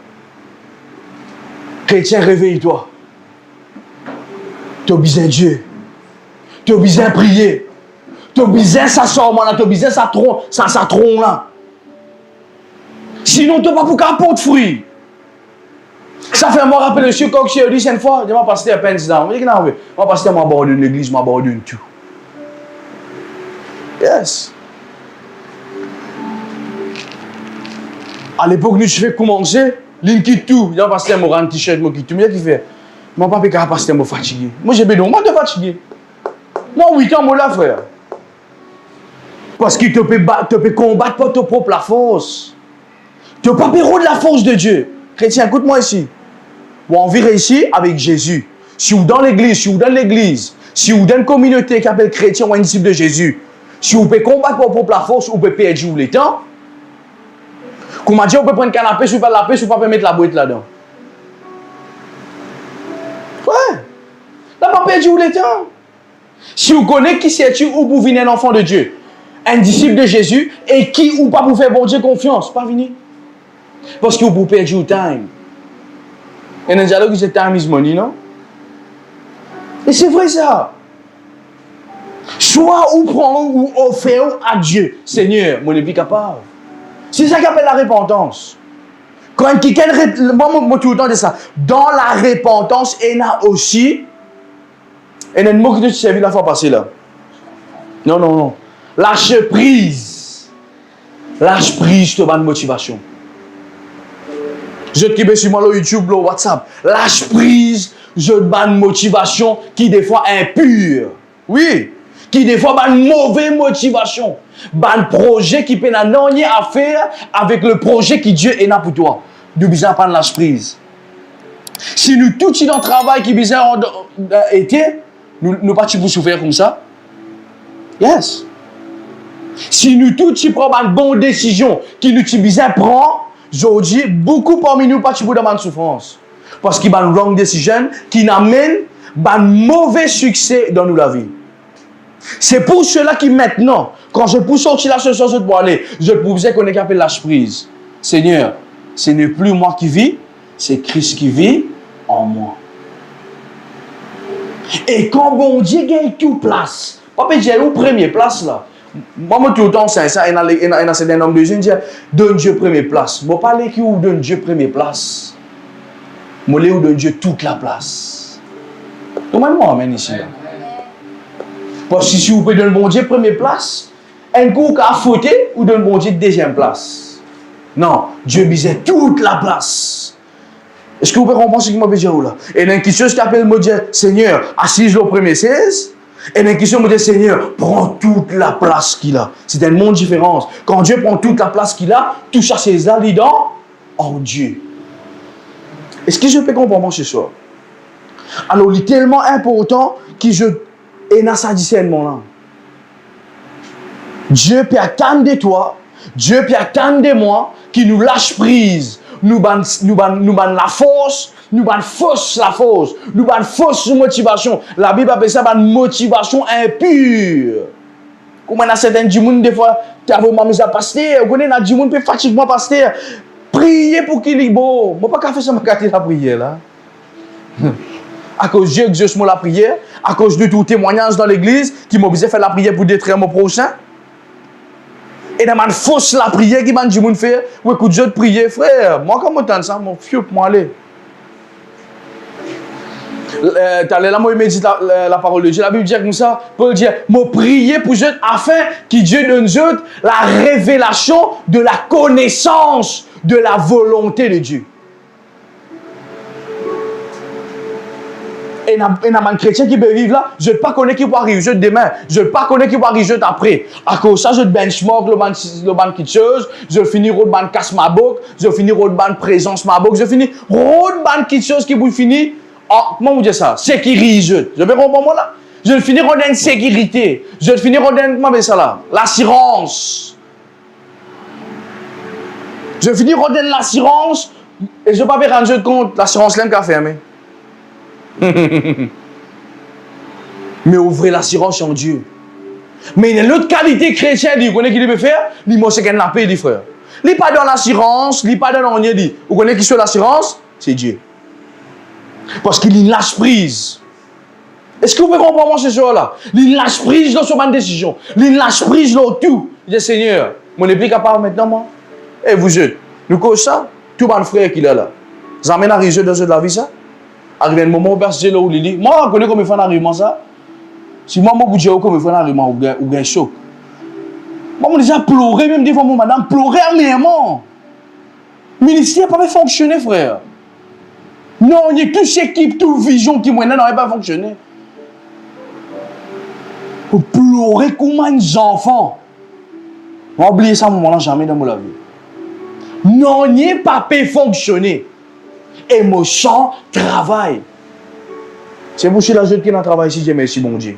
Chrétien, réveille-toi. Tu as besoin de Dieu. Tu as besoin de prier. Tu as besoin de s'asseoir là. Tu as besoin de sa tronc là. Sinon, tu n'as pas pour qu'apporter de fruits. Ça fait moi rappeler le quand je dis une fois, je m'en pasteur peine down. Je dis non, moi pasteur m'abandonne l'église, m'abandonne tout. Yes. À l'époque, nous je fais commencer, l'in quitte tout. Je pasteur me rend t-shirt, me quitte tout. Mais qu'est-ce qu'il fait? Mon papa est pasteur me fatigué. Moi j'ai besoin moi de fatigué. Moi 8 ans moi là frère. Parce que tu peux combattre pour ta propre force. Tu n'as pas besoin de la force de Dieu. Chrétien, écoute-moi ici. On vit ici avec Jésus. Si vous dans l'église, si vous dans une communauté qui appelle chrétien ou un disciple de Jésus, si vous pouvez combattre pour propre force, vous pouvez perdre le temps. Comme on dit, on peut prendre un canapé, si vous ne pouvez pas la paix, si vous ne pouvez pas mettre la boîte là-dedans. Ouais. Là, pas perdu le temps. Si vous connaissez qui c'est-tu ou vous venez un enfant de Dieu, un disciple de Jésus, et qui ou pas vous faire bon Dieu confiance, pas venir. Parce que vous perdez du temps. Et dans le dialogue, c'est time is money, non? Et c'est vrai ça. Soit ou prend ou offert à Dieu. Seigneur, mon est plus capable. C'est ça qu'on appelle la repentance. Quand quelqu'un, moi tout le temps de ça. Dans la repentance, il y a aussi, il y a un mot que tu as servi la fois passée là. Non. Lâche prise. Lâche prise de bonne motivation. Je te sur moi le YouTube, le WhatsApp. Lâche prise, je te bonne motivation qui des fois est impure. Oui. Qui des fois a une mauvaise motivation. Un projet qui peut n'a rien à faire avec le projet que Dieu est là pour toi. Nous besoin prendre lâche prise. Si nous tout dans le travail qui besoin été, nous pas pour souffrir comme ça. Yes. Si nous tout prenons une bonne décision qui nous besoin prendre, je dis beaucoup parmi nous pas pour demander souffrance. Parce qu'il y a une wrong decision qui n'amène un mauvais succès dans nous la vie. C'est pour cela que maintenant, quand je peux sortir là ce soir pour aller, je peux vous dire qu'on est capable de lâcher prise. Seigneur, ce n'est plus moi qui vis, c'est Christ qui vit en moi. Et quand bon Dieu gagne toute place, papa dit où première place là. Moi tout le temps c'est ça, il y a certains hommes de Dieu qui disent donne Dieu première place. Moi parler qui ou donne Dieu première place. Moi les ou donne Dieu toute la place. Comment moi amène ici là? Parce que si vous pouvez donner bon Dieu première place, un coup qui a fauté, ou donne bon Dieu deuxième place. Non, Dieu disait toute la place. Est-ce que vous pouvez comprendre ce que je veux dire là? Et il y a une question qui appelle me dire Seigneur, assise au premier 16. Et il y a une question qui me dit Seigneur, prends toute la place qu'il a. C'est un monde différent. Quand Dieu prend toute la place qu'il a, tout ça c'est validant en Dieu. Est-ce que je peux comprendre ce soir? Alors, il est tellement important que je. Et dans sa discernement là. Dieu peut attendre de toi, Dieu peut attendre de moi, qui nous lâche prise, nous ban la force, nous ban fausse la force, nous ban fausse motivation. La Bible appelle ça une motivation impure. Comme on a certains du monde des fois, tu as vraiment mis à pasteur, on a du monde peut fatiguer moi pasteur. Priez pour qu'il est beau. Moi pas faire ça m'a la prière là. À cause de Dieu exauce la prière, à cause de tout témoignage dans l'église qui m'oblige à faire la prière pour détruire mon prochain. Et dans ma fausse la prière qui m'a dit mon frère, ou écoute Dieu de prier frère, moi comment t'entends ça mon fiou pour moi aller. T'as là moi médite la parole de Dieu, la Bible dit comme ça, Paul dit moi prier pour Dieu afin que Dieu donne Dieu la révélation de la connaissance de la volonté de Dieu. Et il y a un chrétien qui peut vivre là, je ne sais pas connaître qui va arriver demain, je ne sais pas connaître qui va arriver après. À cause de ça, je benchmark le ban quelque chose, je finis le ban casse ma boucle, je finis le ban présence ma boucle, je finis le ban quelque chose qui vous finit, comment vous dire ça? Sécurisé. Je vais comprendre moi là? Je vais finir en sécurité, je vais finir en comment ça là? L'assurance. Je finis par donner l'assurance et je ne vais pas me rendre compte, l'assurance l'aime qu'à fermer. Mais ouvrez l'assurance en Dieu. Mais il y a une autre qualité chrétienne, vous connaissez qui peut faire? Il m'a dit qu'il n'a pas dit, frère. Il n'est pas dans l'assurance, il n'est pas dans l'onier dit. Vous connaissez qui c'est l'assurance? C'est Dieu. Parce qu'il lâche prise. Est-ce que vous pouvez comprendre ce soir-là? Il lâche prise dans son décision. Il lâche prise dans tout. Il dit, Seigneur, mon n'est plus capable maintenant, moi. Et vous êtes, nous cause ça, tout mon frère qui est là. Vous amènez à résoudre dans la vie, ça? Arrivé un moment où personne là où il dit, moi, je connais comment il fait un arrivement, ça. Si moi, je dis comment il fait un arrivement, ou bien choc. Moi, je déjà pleuré, même des fois, madame, pleurer amèrement. Le ministère n'a pas fonctionné, frère. Non, il y a toute cette équipe, toute vision qui maintenant n'aurait pas fonctionné. Pour pleurer comme un enfant. On va oublier ça à un moment-là, jamais dans ma vie. Non, il n'y a pas pu fonctionner. Émotion, travail. C'est pour la jeune qui n'a travaillé ici, je merci mon Dieu.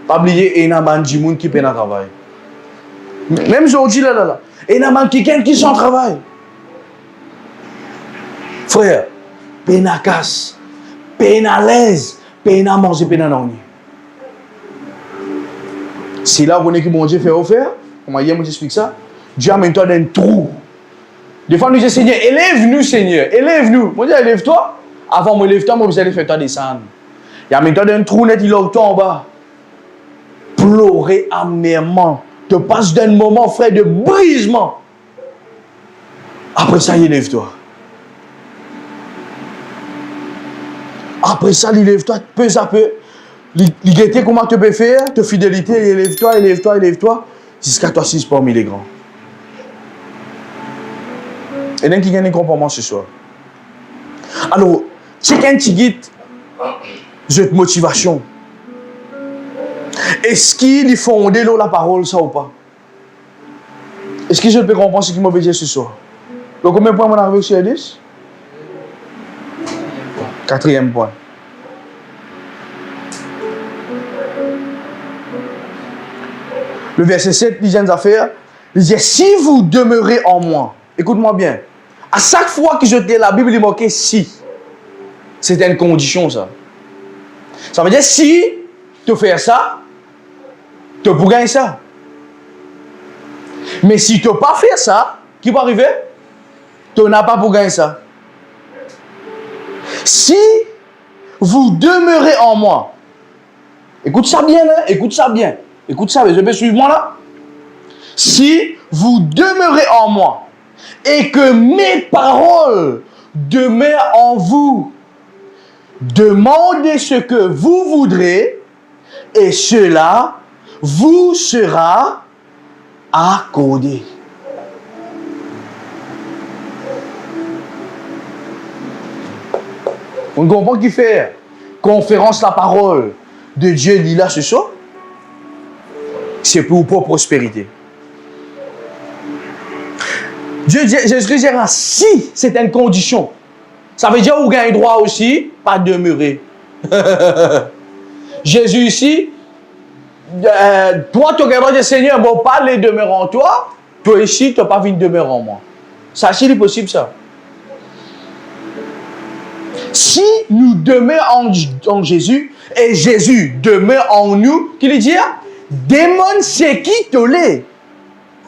Pas oublier, il y a un monde qui peut travailler. Même aujourd'hui, là. Il y a un quelqu'un qui s'en travaille. Frère, peine à casse, peine à l'aise, peine à manger, peine à dormir. Si là, vous voyez que mon Dieu fait offert, comment hier, moi j'explique ça, Dieu amène-toi dans un trou. Des fois, nous disons, Seigneur, élève-nous, Seigneur, élève-nous. Moi, je dis, élève-toi. Avant, moi, élève-toi, moi, vous allez faire toi descendre. Il amène-toi dans un trou net, il lève-toi en bas. Pleurer amèrement. Te passe d'un moment, frère, de brisement. Après ça, élève-toi. Après ça, élève-toi peu à peu. L'égalité, comment tu peux faire, ta fidélité, élève-toi, élève-toi, élève-toi, jusqu'à toi 6 parmi les grands. Et donc, qui gagne un comportement ce soir. Alors, c'est qu'un petit guide, cette motivation. Est-ce qu'il est fondé là la parole, ça ou pas? Est-ce que je peux comprendre ce qu'il m'a dit ce soir? Donc, combien de points on arrive sur 10? 4e point. Le verset 7, il dit une affaire. Il dit, si vous demeurez en moi, écoute-moi bien. À chaque fois que je lis la Bible, il marquait si. C'était une condition, ça. Ça veut dire, si tu fais ça, tu peux gagner ça. Mais si tu n'as pas fait ça, qui va arriver? Tu n'as pas pour gagner ça. Si vous demeurez en moi, écoute ça bien, hein? Écoute ça bien. Écoute ça, je vais suivre moi là. Si vous demeurez en moi et que mes paroles demeurent en vous, demandez ce que vous voudrez et cela vous sera accordé. On comprend qui fait conférence la parole de Dieu, dit là ce soir. C'est pour prospérité. Jésus dira si c'est une condition. Ça veut dire que vous gagnez droit aussi, pas demeurer. Jésus ici, toi tu as dit Seigneur, bon, pas les demeurer en toi, toi ici, tu n'as pas vu une demeure en moi. Ça, c'est possible ça. Si nous demeurons en Jésus et Jésus demeure en nous, qu'il dit, démon c'est qui te l'est.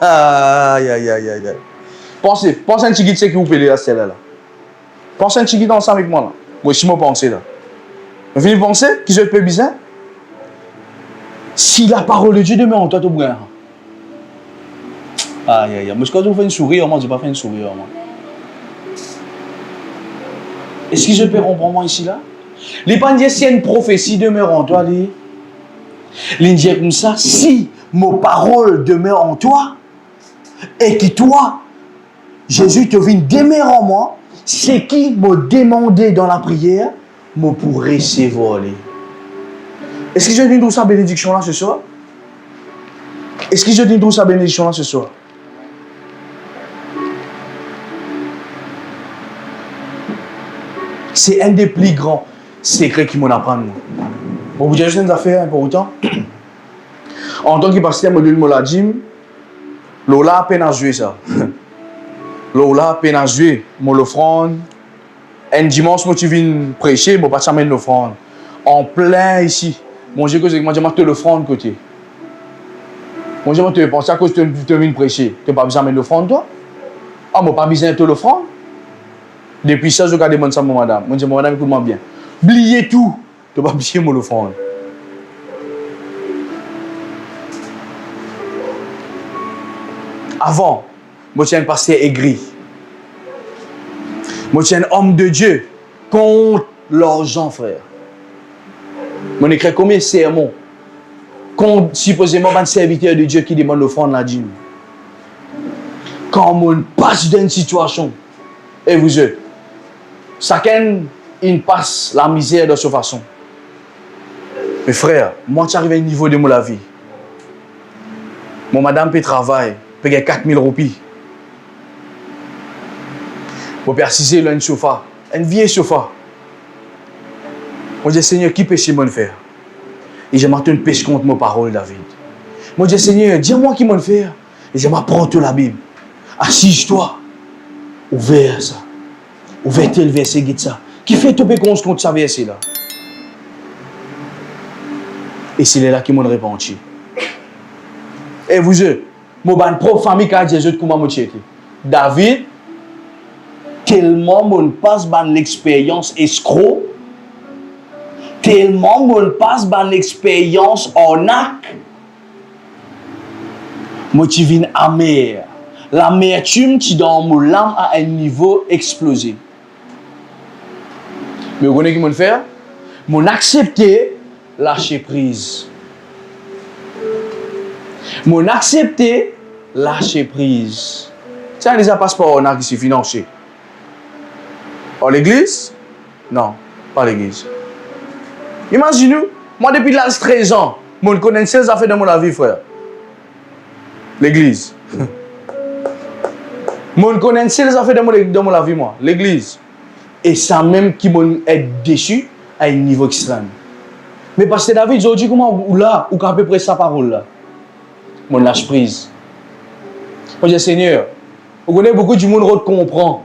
Aïe, aïe, aïe, aïe. Pensez un petit guide, c'est qui vous peut lire celle-là. Pensez un petit guide ensemble avec moi là. Moi aussi, je pense là. Vous venez penser qui se fait bizarre? Si la parole de Dieu demeure en toi, tu brûles. Aïe, aïe, aïe. Mais quand vous faites une sourire, moi, je n'ai pas fait une sourire. Moi. Est-ce que je peux comprendre moi ici là? Les gens disent si une prophétie demeure en toi, ils disent comme ça, si mon parole demeure en toi, et que toi, Jésus te vient demeurer en moi, c'est qui m'a demandé dans la prière, moi pour recevoir. Est-ce que je dis d'où sa bénédiction là ce soir? Est-ce que je dis d'où sa bénédiction là ce soir? C'est un des plus grands secrets qui m'en apprend. Pour vous dire juste une affaire pour autant. En tant que pasteur, je me l'a dit, Lola a peine à jouer ça. là, peine à jouer, moi l'offrande. Un dimanche, moi tu viens prêcher, moi pas t'amène l'offrande. En plein ici, mon Dieu, que moi je te l'offrande côté. Mon Dieu, moi te penses à cause tu viens prêcher, tu pas besoin de l'offrande toi? Ah, moi pas besoin de l'offrande. Depuis ça, je regarde ça, mon madame. Moi je dis, madame, écoute-moi bien. Oubliez tout, tu pas besoin de l'offrande. Avant, moi je suis un pasteur aigri. Moi, je suis un homme de Dieu contre l'argent, frère. Moi, j'écris combien de sermons contre, supposément, un serviteur de Dieu qui demande l'offrande la dîme. Quand on passe dans une situation, et vous êtes, chacun, il passe la misère de sa façon. Mais frère, moi, je suis arrivé à un niveau de la vie. Mon madame peut travailler, peut gagner 4 000 roupies. Pour persister là un sofa, un vieux sofa. Moi je dis Seigneur, qui péché mon faire? Et je m'attends une pêche contre mes paroles, David. Moi je dis Seigneur, dis-moi qui m'en faire. Et je m'apprends toute la Bible. Assise-toi. Ouvert ça. Ouvert tel verset, guide ça. Qui fait tout péconce contre ça verset là? Et c'est là qui m'ont répandu. Et vous êtes, mon propre famille qui a dit comment moi j'étais. David, tellement on passe dans l'expérience escroc, tellement on passe dans l'expérience arnaque, moi tu viens amer. L'amertume qui dans mon âme à un niveau explosé. Mais vous connaissez ce que je fais? Mon accepter, lâcher prise. Mon accepter, lâcher prise. Ça déjà passe par arnaque ici financier. Par l'église? Non, pas l'église. Imaginez-vous, moi depuis l'âge de 13 ans, je connais 16 affaires dans mon vie, frère. L'église. Je connais 16 affaires dans mon vie, moi. L'église. Et ça même qui m'a déçu à un niveau extrême. Mais parce que David, je dis comment, ou là, ou à peu près sa parole là. Mon lâche prise. Moi, je dis, Seigneur, vous connaissez beaucoup du monde qui comprend.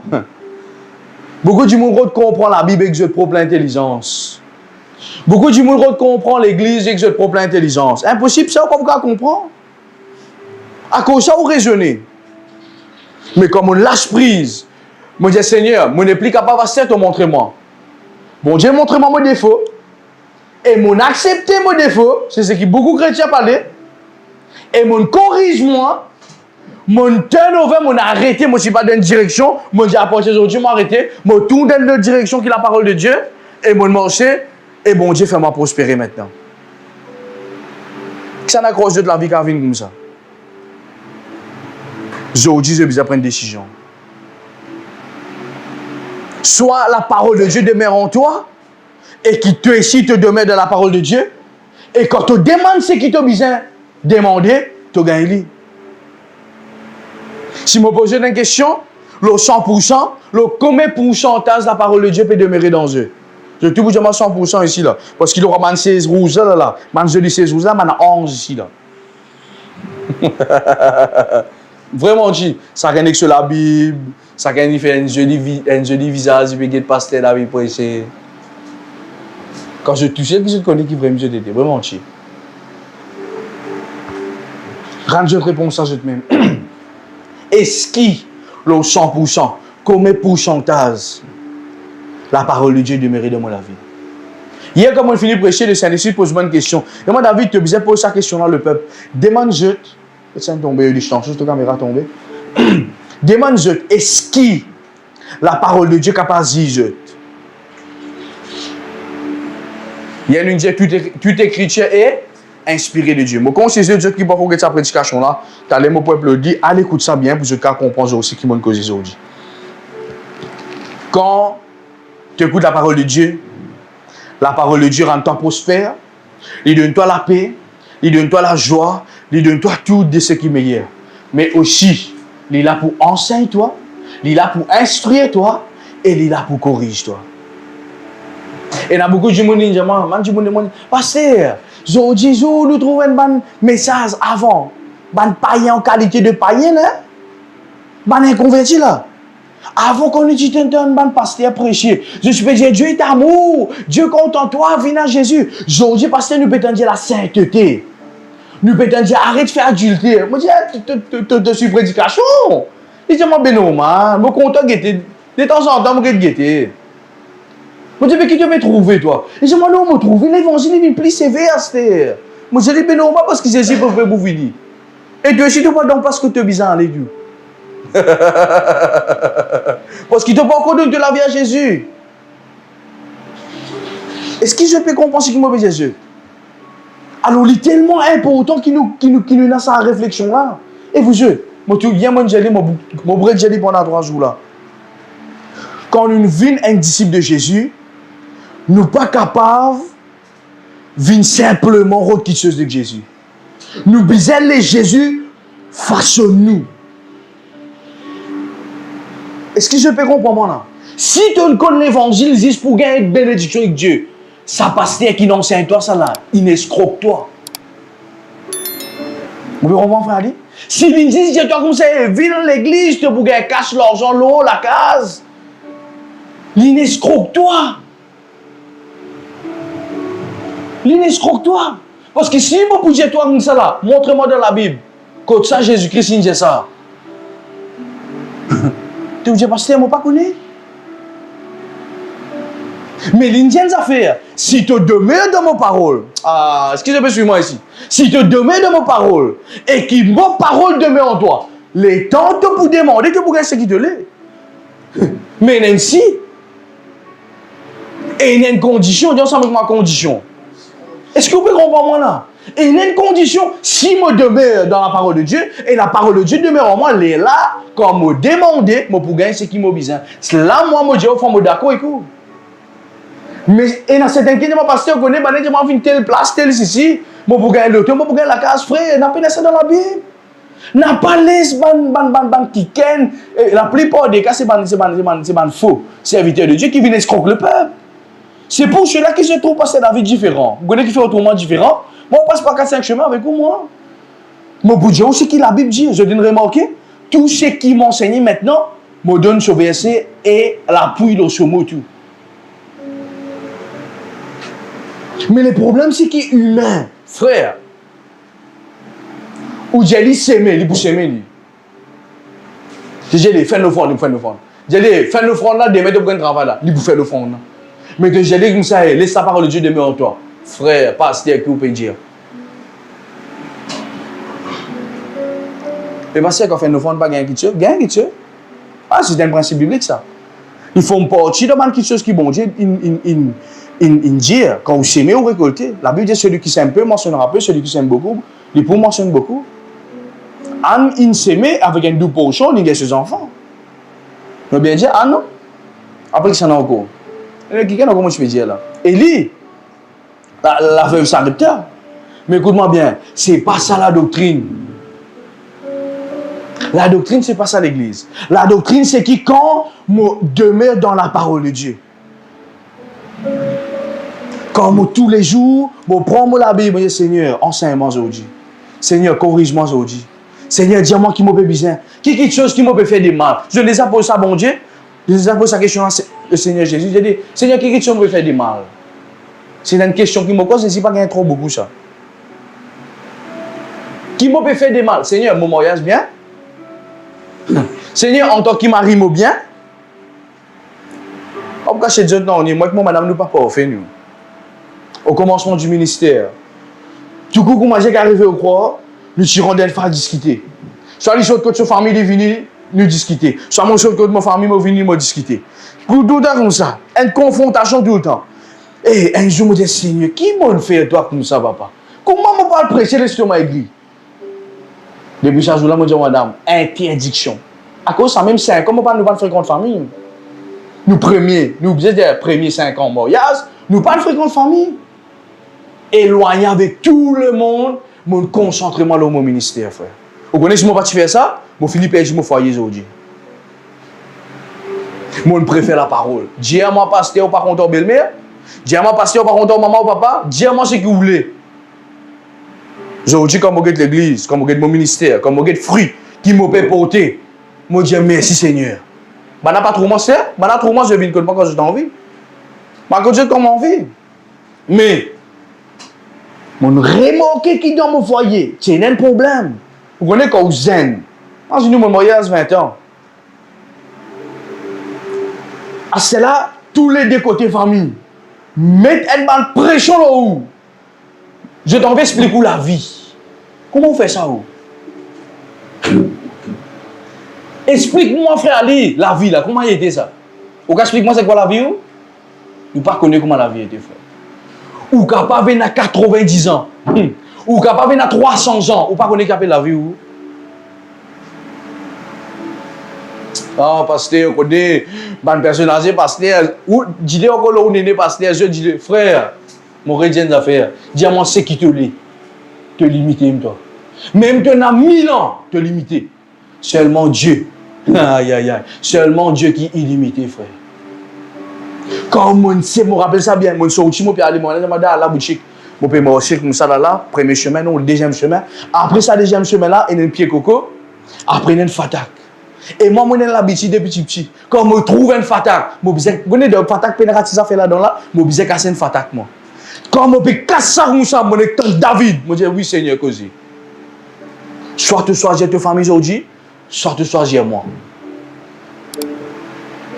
Beaucoup du monde comprend la Bible et que je propre l'intelligence. Beaucoup du monde comprend l'église et que je propre l'intelligence. Impossible, ça, comme vous comprendre. À cause de ça, vous raisonnez. Mais comme on lâche prise, moi je dis Seigneur, je n'ai plus capable de faire, montre-moi. Bon Dieu, montre-moi mon défaut. Et mon accepter mon défaut, c'est ce que beaucoup de chrétiens parlent. Et mon corrige-moi. Mon turnover, mon arrêté, moi je ne suis pas dans une direction, moi j'ai approché aujourd'hui, moi arrêté, moi tourne dans la direction qui est la parole de Dieu, et mon marché, et bon Dieu fait moi prospérer maintenant. Ça n'a pas de la vie qui vient comme ça. Aujourd'hui, je besoin prendre une décision. Soit la parole de Dieu demeure en toi, et qui te ici te demeure dans la parole de Dieu, et quand tu demandes ce qui t'a besoin de demander, tu gagnes. Si je me pose une question, le 100%, le combien pourcentage de la parole de Dieu peut demeurer dans eux? Je te dis 100% ici, là. Parce qu'il aura man 16 rouges, là, là. Man je dis 16 rouges, là, man 11 ici, là. Vraiment, dit, ça gagne que sur la Bible, ça gagne faire un joli visage, et puis le pasteur David prêcher. Quand je touche, je connais qui vraiment je t'étais. Vraiment, dit. Rends je te réponds ça, je te même. Est-ce qu'il, le 100%, combien pourcentage la parole de Dieu demeurait dans mon vie? Hier, quand on finit de prêcher, le Saint-Esprit pose-moi une question. Et moi, David, tu as posé sa question-là, le peuple. Demande-je, c'est tombé, je t'en la caméra tombée. Demande-je, est-ce que la parole de Dieu est capable de dire? Il y a une dit, toute écriture est inspiré de Dieu. Mais quand c'est Dieu qui va faire cette prédication-là, tu as les mots peuple dit, allez écoute ça bien pour que tu comprendre aussi qui m'a causé aujourd'hui. Quand tu écoutes la parole de Dieu rend toi prospère, il donne toi la paix, il donne toi la joie, il donne toi tout de ce qui est meilleur. Mais aussi, il est là pour enseigner toi, il est là pour instruire toi, et il est là pour corriger toi. Et il y a beaucoup de gens qui disent, pasteur, aujourd'hui, nous trouvons un bon message avant. Un païen en qualité de païen, un inconverti là. Avant qu'on ait dit un bon pasteur prêcher, je suis dire Dieu est amour, Dieu compte en toi, viens à Jésus. Aujourd'hui, pasteur, nous peut dire la sainteté. Nous peut dire arrête de faire adultère. Moi, je dis, tu suis prédication. Il dit, moi, ben non, je suis content de guetter. De temps en temps, je vais guetter. Moi, je dis, mais qui te veut trouver, toi? Il dit, moi, non, je trouve l'évangile, il est plus sévère, c'est. Moi, je dis, ben non, parce que Jésus peut vous venir. Et Dieu, si tu ne vois donc pas ce que tu es bizarre, les dieux. Parce qu'il ne te pas encore de la vie à Jésus. Est-ce que je peux comprendre ce qu'il m'a dit Jésus? Alors, il est tellement important qu'il nous a sa réflexion-là. Et vous, je, moi, tu viens, moi, j'ai mon bret j'ai pendant 3 jours là. Quand nous vîmes un disciple de Jésus, nous ne sommes pas capables de venir simplement rendre quelque chose de Jésus. Nous besoin de Jésus façonne-nous. Est-ce que je peux comprendre là? Si tu ne connais l'évangile, c'est pour gagner une bénédiction avec Dieu. Ça pasteur qui n'enseigne toi ça là, il escroque toi. Vous pouvez comprendre, frère? Si il dit, tu as conseillé, viens dans l'église, tu pour gagner cache l'argent, l'eau, la case. Il escroque toi. Il escroque toi. Parce que si vous pouvez toi comme ça là, montre-moi dans la Bible. Quand ça, Jésus-Christ, il dit ça. Tu vous dis, pasteur, moi pas connais. Mais l'indienne affaire, si tu demeures dans mes paroles, est-ce que je peux suivre moi ici? Si tu demeures dans mes paroles et que mes paroles demeurent en toi, les temps te pour demander que pour gagner ce qui te l'est. Mais Nancy, et il y a une condition, dis ensemble avec ma condition. Est-ce que vous pouvez comprendre moi là? Et il y a une condition, si je demeure dans la parole de Dieu, et la parole de Dieu demeure en moi, elle est là, quand je demande, je pour gagner ce qui m'a besoin. C'est là, moi, je dis, au fond, je suis d'accord avec vous. Mais et dans certains cas, mon pasteur connaît, je vais une telle place, telle ici, je pour gagner le temps, je pour gagner la case, frère, n'a pas ça dans la Bible. N'a pas laissé ban qui ken. La plupart des cas, c'est ban faux serviteurs de Dieu qui viennent escroquer le peuple. C'est pour cela que je trouve pasteur David différent. Vous connaissez qui fait autrement différent? Moi, on passe par 4-5 chemins avec vous, moi. Mon bout de Dieu, aussi qui la Bible dit, je donne remarquer, tout ce qui m'enseigne maintenant, me donne ce verset et l'appui dans ce mot tout. Mais le problème, c'est qu'il est humain, frère. Ou j'ai dit s'aimer, il peut s'aimer. J'ai dit, fais l'offrande, il peut faire l'offrande. J'ai dit, fais l'offrande là, demain, tu peux travailler là, il peut faire l'offrande là. Mais que j'ai dit comme ça, laisse la parole de Dieu demeurer en toi. Frère, pasteur, qui vous peut dire? Le pasteur, quand on fait l'offrande, pas gagner quelque chose, gagne quelque chose. Ah, c'est un principe biblique ça. Il faut me partir de quelque chose qui est bon Dieu, dire, quand vous s'aimez ou récoltez, la Bible dit celui qui s'aime peu mentionnera peu, celui qui s'aime beaucoup, il peut mentionner beaucoup. Anne, s'aimait avec un double portion, il a ses enfants. On bien dire, ah non? Après, ça n'a encore. Quelqu'un, comment je peux dire là? Élie, la veuve Sarepta. Mais écoute-moi bien, c'est pas ça la doctrine. La doctrine, c'est pas ça l'église. La doctrine, c'est qui quand on demeure dans la parole de Dieu. Comme tous les jours, je prends la Bible, je dis Seigneur, enseigne-moi aujourd'hui. Seigneur, corrige-moi aujourd'hui. Seigneur, dis-moi qui m'a fait besoin. Qui est quelque chose qui m'a fait du mal. Je les ai posé ça, bon Dieu. Je les ai posé la question au Seigneur Jésus. Je dis, Seigneur, qui est quelque chose qui m'a fait du mal. C'est une question qui me cause, c'est pas qu'il y a trop beaucoup ça. Qui m'a fait du mal. Seigneur, mon mariage bien. Seigneur, en tant que mari, moi bien. On peut cacher Dieu, non, moi que mon madame nous pas fait nous. Au commencement du ministère. Du coup, quand j'ai arrivé au croix, nous tirons d'elle faire discuter. Soit les choses que ta famille est venue nous discuter. Soit mon chose que ma famille est venue nous discuter. Pour tout le temps comme ça. Une confrontation tout le temps. Et un jour, je me dis, Seigneur, qui m'a fait toi comme ça, papa? Comment je peux prêcher l'estomac aigri? Depuis ce jour-là, je dis, madame, interdiction. À cause de ça, même 5 ans, nous ne pas fréquenter famille. Nous premiers, nous disons des premiers 5 ans mariage, nous pas fréquenter famille. Éloigné avec tout le monde, mon concentre-moi dans mon ministère, frère. Vous connaissez si je ne pas faire ça? Mon Philippe est mon foyer aujourd'hui. Moi, je préfère la parole. Dis à moi, pasteur, par contre, belle-mère. Dis à moi, pasteur, par contre, maman ou papa. Dis à moi ce que vous voulez. Aujourd'hui, quand je regarde l'église, quand je regarde mon ministère, quand je regarde fruits qui m'ont porté, je dis merci Seigneur. Bah, n'a pas trop moi, c'est. Bah, n'a trop moi, je viens de quand je t'en envie. Bah, quand je comme envie. Mais, mon remarqué qui dans mon foyer, c'est un problème. Vous connaissez quand vous zen. Moi, j'ai eu mon mariage 20 ans. Ah, c'est là, tous les deux côtés famille. Mettre une balle pression là-haut. Je t'en vais expliquer la vie. Comment on fait ça? Explique-moi, frère Ali, la vie là, comment il était ça? Ou explique-moi c'est quoi la vie? Ou pas connaître comment la vie était, frère. Ou capable à 90 ans. Ou capable à 300 ans. Ou pas connaître la vie ou? Ah, pasteur, on connaît, bonne personne âgée, pasteur. Ou, dis-le encore là où on est pasteur, je dis, frère, mon rédien d'affaires, dis-moi ce qui te lit. Te limiter, toi. Même tu as 1000 ans, te limiter. Seulement Dieu. Aïe, aïe, aïe. Seulement Dieu qui est illimité, frère. Quand mon sait, je me rappelle ça bien, mon sorti, je aller à la boutique. Je peux marcher comme ça là, premier chemin, non, le deuxième chemin. Après ça, deuxième chemin là, il y a un pied coco. Après, il y a une fatak. Et moi, je suis l'habitude de petit. Quand je trouve une fatak, je connais de fatak pénérative ça fait là-dedans là, je vais casser une fatak moi. Quand je peux casser ça comme ça, je suis David. Je dis oui, Seigneur, cosy. Soit tu sois ta famille aujourd'hui, soit tu sois moi.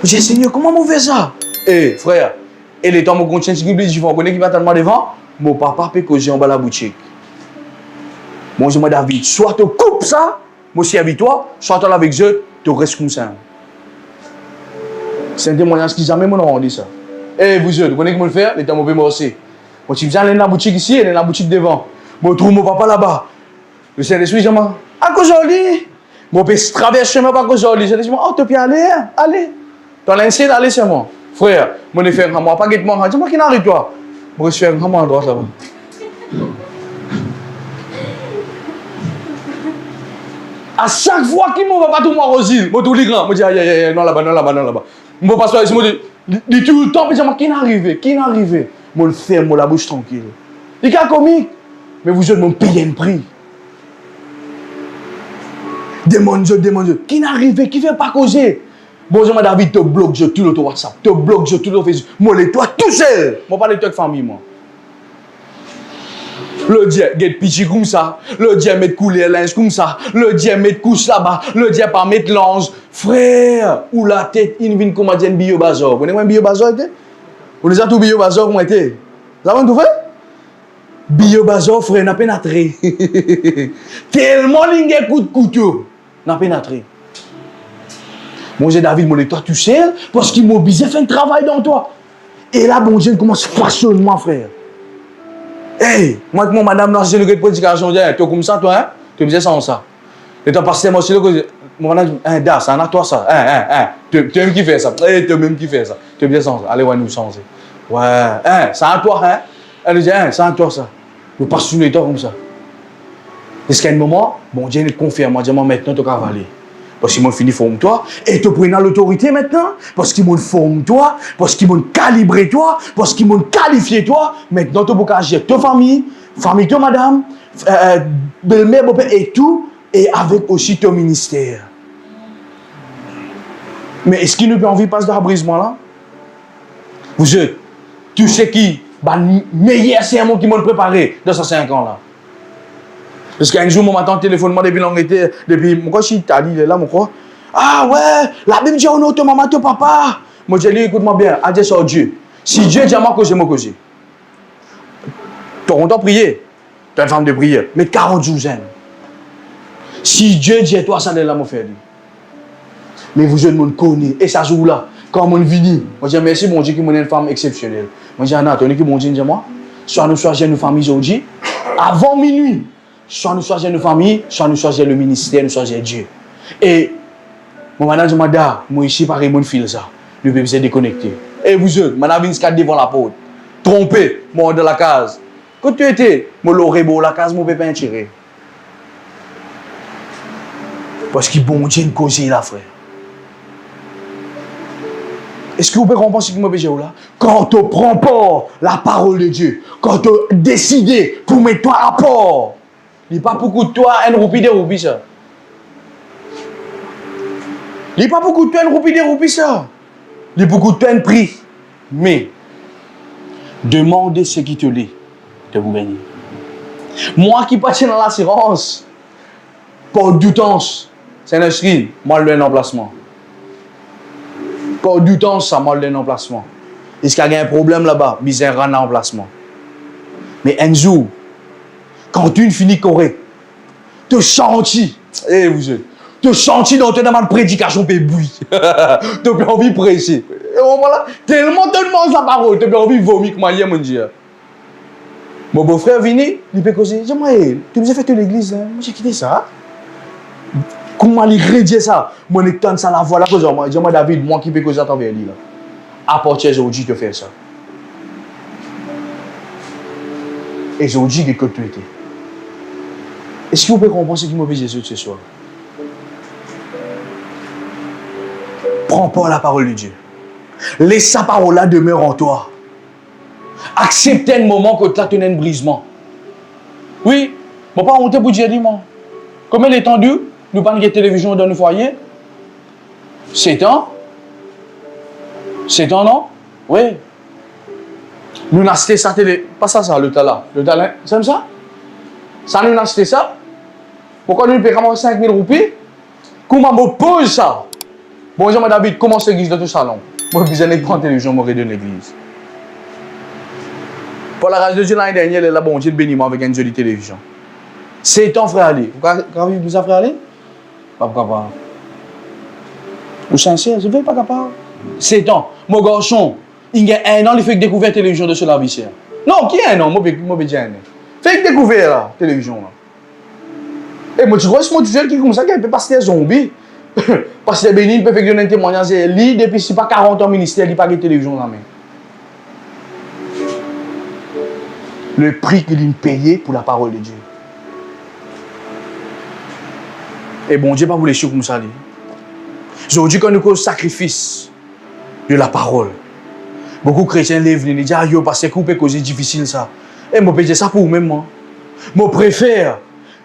Je dis Seigneur, comment je fais ça? Eh, frère, et les temps où je continue, je connais qui va tellement devant, mon papa peut causer en bas la boutique. Moi, je dis David, soit tu coupes ça, moi aussi avec toi, soit tu avec eux, tu restes comme ça. C'est un témoignage qui jamais m'ont dit ça. Eh, vous autres, vous connaissez comment le faire? Les temps où je peux aussi. Moi, si vous allez dans la boutique ici, elle est dans la boutique devant. Je trouve mon papa là-bas. Le Saint-Esprit, je dis, à cause aujourd'hui, je peux traverser chemin par cause aujourd'hui. Je dis, oh, tu peux aller, allez. Tu as l'instinct d'aller chez moi. Frère, je vais faire un mois, pas guette-moi. Je dis, moi qui n'arrive toi. Je vais faire un mois à droite là-bas. À chaque fois qu'il ne va pas tout moi aux îles, je dis, je dis, aïe, aïe, aïe, non là-bas, non là-bas, non là-bas. Je passe par ici, je dis tout le temps, je dis, qui n'arrive, qui n'arrive. Je le ferme, la bouche tranquille. Il est comique, mais vous êtes mon payer un prix. Demande Dieu. Qui n'arrive, qui ne fait pas causer. Bonjour, David, te bloque, je tout le WhatsApp, te bloque, je tout le Facebook. Moi, les toi tout seul. Moi, pas les toi avec famille, moi. Le Dieu, get pitchy comme ça. Le Dieu, met couler linge comme ça. Le Dieu, met couche là-bas. Le Dieu, pas mettre l'ange. Frère, ou la tête, il vient comme un bio bazar. Vous connaissez un bio bazar? Vous les avez tout bio bazar, comment était? Vous avez tout fait? Bio bazar, frère, n'a pas pénétré. Tellement l'ingé coup de couteau. N'a pas pénétré. Mon Dieu, David, mon toi, tu sais, parce qu'il m'a obligé à faire un travail dans toi. Et là, bon Dieu, commence façonnement, frère. Hey, moi, mon madame, dans ce de prédication, tu es comme ça, toi, hein? Tu me disais ça, ça. Et tu as passé, moi, c'est le que. Mon madame, ça, c'est à toi, ça. Tu aimes qui fait ça. Tu aimes qui fait ça. Tu me disais ça. Allez, ouais, nous changer. Ouais, c'est à toi, hein? Elle dit, c'est à toi, ça. Je passe sur les temps comme ça. Est-ce qu'à un moment, bon Dieu, il confirme, moi, dis maintenant, tu vas aller. Parce qu'ils m'ont fini forme toi, et te prennent l'autorité maintenant, parce qu'ils m'ont formé toi, parce qu'ils m'ont calibré toi, parce qu'ils m'ont qualifié toi. Maintenant, tu peux agir ta famille, de madame, belle-mère, beau-père et tout, et avec aussi ton ministère. Mais est-ce qu'il ne peut envie passer dans brisement là? Vous êtes, tu sais qui, le meilleur sermon qui m'ont préparé dans ces 5 ans là. Parce qu'un jour, mon matin, téléphone, depuis l'Angleterre, depuis, moi, je suis Italie, il est là, mon quoi. Ah ouais, la Bible dit, on ton maman, ton papa. Moi, je dis, écoute-moi bien, adieu sur Dieu. Si Dieu dit à moi que moi causer. Tu as content de prier. Tu es une femme de prière. Mais 40 jours, si Dieu dit à toi, ça n'est là, mon frère. Mais vous, je ne me connais. Et ça jour-là, quand on vient, moi, je dis, merci, mon Dieu, qui est une femme exceptionnelle. Moi, je dis, Anna, tu es mon Dieu, dis-moi. Soit nous choisissons une famille aujourd'hui, avant minuit. Soit nous choisissons nos familles, soit nous choisissons le ministère, nous choisissons Dieu. Et mon madame dit, madame, moi ici, pareil, mon fil ça. Le bébé s'est déconnecté. Et vous autres, madame vient devant la porte. Trompé, moi dans la case. Quand tu étais, moi l'aurais beau, la case, mon bébé tiré. Parce que bon Dieu, une cause là, frère. Est-ce que vous pouvez comprendre ce que je veux dire là? Quand tu prends pas la parole de Dieu, quand tu décides pour mettre toi à part, il n'y a pas beaucoup de toi, un roupie, des roupies, ça. Il n'y a pas beaucoup de peine, roupie des roupies, ça. Il y a beaucoup de peine pris. Mais, demandez ce qui te l'est de vous bénir. Moi qui passe dans l'assurance, pour du temps, c'est un screen, moi le emplacement. Pour du temps, ça moi le emplacement. Est-ce qu'il y a un problème là-bas? Bizarre un emplacement. Mais un jour, quand tu finis correct, tu chantis, tu chantis dans une prédication, tu as envie de prêcher. Voilà, tellement tu demandes sa parole, tu as envie de vomir comme hier, mon Dieu. Mon beau-frère vini, il peut causer. Dis-moi, tu nous as fait l'église, hein? Moi j'ai quitté ça. Comment il rédige ça? Moi, je tente ça la voix là. Dis-moi, David, moi qui peux causer à travers lui là. À partir d'aujourd'hui, tu fais ça. Et aujourd'hui, qu'est-ce que tu étais? Est-ce que vous pouvez comprendre ce qui m'a fait Jésus ce soir? Prends pas la parole de Dieu. Laisse sa parole là demeure en toi. Accepte un moment que tu as tenu un brisement. Oui, je ne vais pas monter pour dire, dis-moi. Combien d'étendu, nous parlons de télévision dans nos foyers? 7 ans? 7 ans, non? Oui. Nous avons acheté ça, pas ça, le talent. Le talent, c'est ça? Ça, nous avons acheté ça. Pourquoi nous payons 5 000 roupies? Comment me pose ça? Bonjour, David, comment c'est l'église de tout salon? Moi, je besoin de prendre télévision, je vais l'église. Pour la grâce de Dieu, l'année dernière, elle a bon Dieu béni moi avec une jolie télévision. 7 ans, frère Ali. Pourquoi vous ça, frère Ali? Pas capable. Ou sincère, je ne veux pas capable. 7 ans. Mon garçon, il y a 1 an, il fait découvrir la télévision de ce lavicière. Non, qui est 1 an? Moi, je dis 1 an. Fait découvrir la télévision. Là. Et moi, tu vois, c'est mon tuteur qui est comme ça, qui peut passer des zombies. Parce que béni, il peut faire un témoignage. Lui, depuis si pas 40 ans ministère, il n'a pas de télévision dans la main. Le prix qu'il a payé pour la parole de Dieu. Et bon Dieu, pas vous les choses comme ça. Aujourd'hui, quand nous avons le sacrifice de la parole, beaucoup de chrétiens lèvent et disent, ah, yo, parce que c'est cause difficile ça. Et moi, je peux dire ça pour vous-même, moi. Je préfère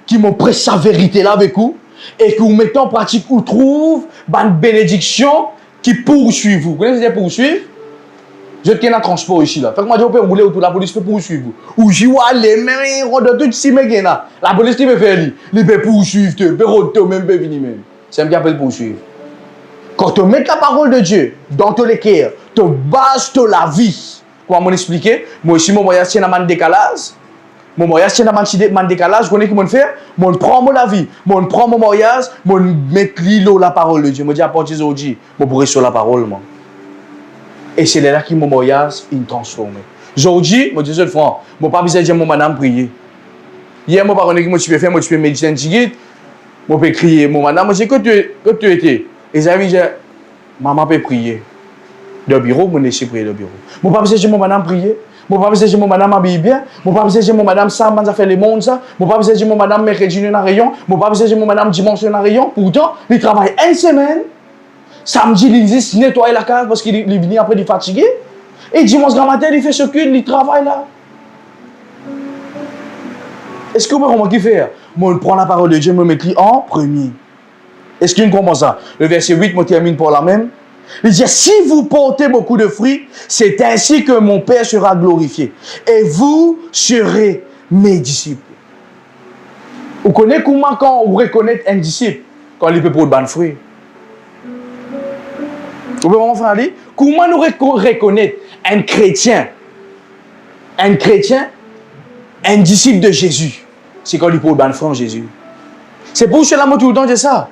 qu'ils me prêtent sa vérité là avec vous et que vous mettez en pratique, vous trouvez une bénédiction qui poursuit vous. Vous connaissez les poursuivre? Je tiens un transport ici là. Fait que moi je peux rouler autour, la police peut poursuivre. Ou j'y vais aller, mais on doit tout si mais là. La police qui peut faire lui, il peut poursuivre, il peut roter même peut venir même. C'est un qui appelle poursuivre. Quand tu mets la parole de Dieu dans ton cœur, tu bases de la vie. Comment m'expliquer? Moi ici mon voyage tient un décalage. Mon voyage tient un décalage, vous connaissez comment faire? Moi je prends mon la vie, moi je prends mon voyage, moi je mets l'îlot la parole de Dieu. Moi je dis à partir d'aujourd'hui, moi pourrais sur la parole moi. Et c'est là que mon voyage est transformé. Aujourd'hui, je dis je franc, je n'ai pas besoin de dire mon madame prier. Hier, je ne sais pas ce que tu peux faire, je peux méditer un petit je peux crier, mon madame, je dis que tu étais. Et j'ai dit, maman peut prier. De bureau, je ne sais pas prier de bureau. Je n'ai pas besoin de dire mon madame prier. Je n'ai pas besoin de dire mon madame habille bien. Je n'ai pas besoin de dire mon madame ça, ça fait le monde ça. Je n'ai pas besoin de dire mon madame mercredi dans rayon. Je n'ai pas besoin de dire mon madame dimanche dans rayon. Pourtant, il travaille une semaine. Samedi, il nettoie la cave parce qu'il est venu après, il est fatigué. Et dimanche matin, il fait ce qu'il il travaille là. Est-ce que vous comprenez ce qu'il fait? Moi, je prends la parole de Dieu, je me mets en premier. Est-ce qu'il comprend ça? Le verset 8 me termine pour la même. Il dit, si vous portez beaucoup de fruits, c'est ainsi que mon Père sera glorifié. Et vous serez mes disciples. Vous connaissez comment quand on reconnaît un disciple, quand il peut porter de fruits? Vous pouvez vraiment faire aller? Comment nous reconnaître un chrétien, un disciple de Jésus? C'est quand il porte de fruits en Jésus. C'est pour cela que tout le temps je dis ça.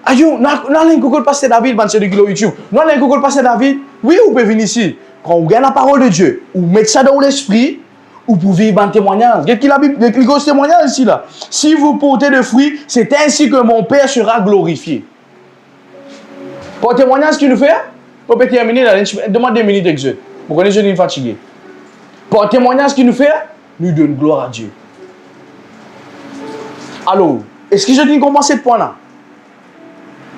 Ayo, nous Google passer David, c'est de YouTube. Nous allons Google passer David. Oui, vous pouvez venir ici. Quand vous regardez la parole de Dieu, vous mettez ça dans l'esprit, vous pouvez vivre un témoignage. Qu'est-ce qu'il a dit? Il y a un témoignage ici là. Si vous portez de fruits, c'est ainsi que mon Père sera glorifié. Pour témoignage qu'il nous fait, on peut terminer là. Demande 2 minutes exact. Vous connaissez, je suis fatigué. Pour témoignage qu'il nous fait, nous donnons gloire à Dieu. Alors, est-ce que je dis qu'on ce point là?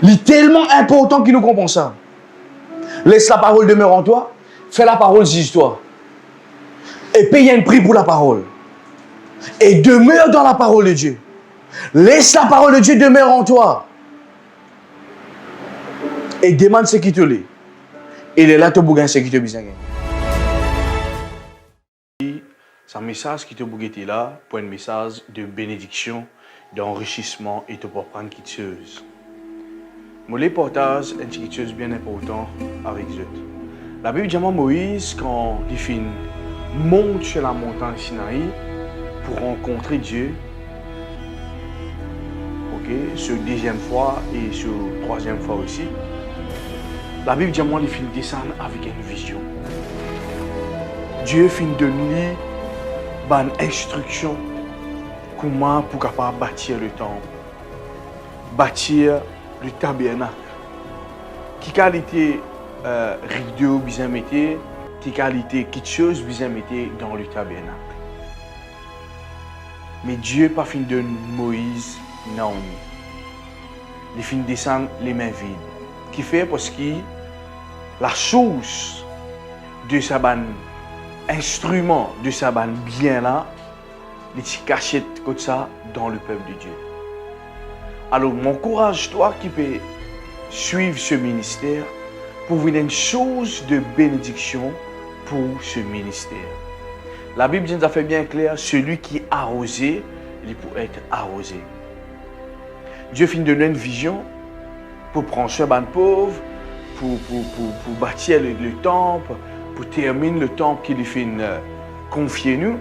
Il est tellement important qu'il nous comprend ça. Laisse la parole demeurer en toi. Fais la parole, dis-toi. Et paye un prix pour la parole. Et demeure dans la parole de Dieu. Laisse la parole de Dieu demeurer en toi. Et demande ce qui te l'est. Et il est là, tu as ce qui te besoin. C'est un message qui te bouge là pour un message de bénédiction, d'enrichissement et de pour prendre quelque chose. Je les partage quelque chose bien important avec eux. La Bible dit à Moïse, quand il monte sur la montagne Sinaï pour rencontrer Dieu, sur deuxième fois et sur troisième fois aussi, la Bible dit à moi, il descendre avec une vision. Dieu finit de donner une instruction comment pour capable bâtir le temple, bâtir le tabernacle. Qui qualité rideau bien mettre, qui qualité quelque chose bien mettre dans le tabernacle. Mais Dieu pas fin de Moïse non. Il finit descendre les mains vides. Qui fait parce que la chose de sa instrument de sa bien là, il est caché comme ça dans le peuple de Dieu. Alors, m'encourage-toi qui peut suivre ce ministère pour venir une chose de bénédiction pour ce ministère. La Bible nous a fait bien clair, celui qui est arrosé, il peut être arrosé. Dieu finit de donner une vision pour prendre soin des pauvres, pour bâtir le temple, pour terminer le temple qu'il finit confier nous.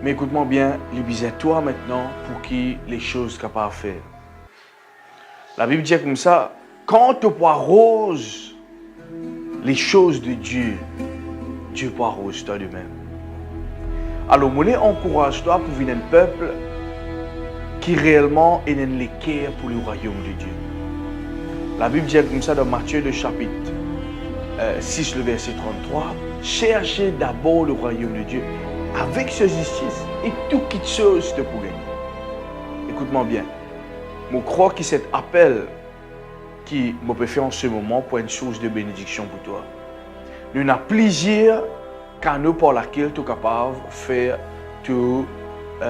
Mais écoute-moi bien, il besoin toi maintenant pour qui les choses capables de faire. La Bible dit comme ça, quand tu arroses les choses de Dieu, Dieu peut arroser toi de même. Alors, moi, encourage-toi pour venir un peuple qui réellement est dans l'équerre pour le royaume de Dieu. La Bible dit comme ça dans Matthieu, le chapitre 6, le verset 33, cherchez d'abord le royaume de Dieu avec sa justice et toute chose te pour gagner. Écoute-moi bien. Je crois que cet appel qui me peut faire en ce moment pour une source de bénédiction pour toi. Nous avons plusieurs canaux par lesquels tu es capable de faire tes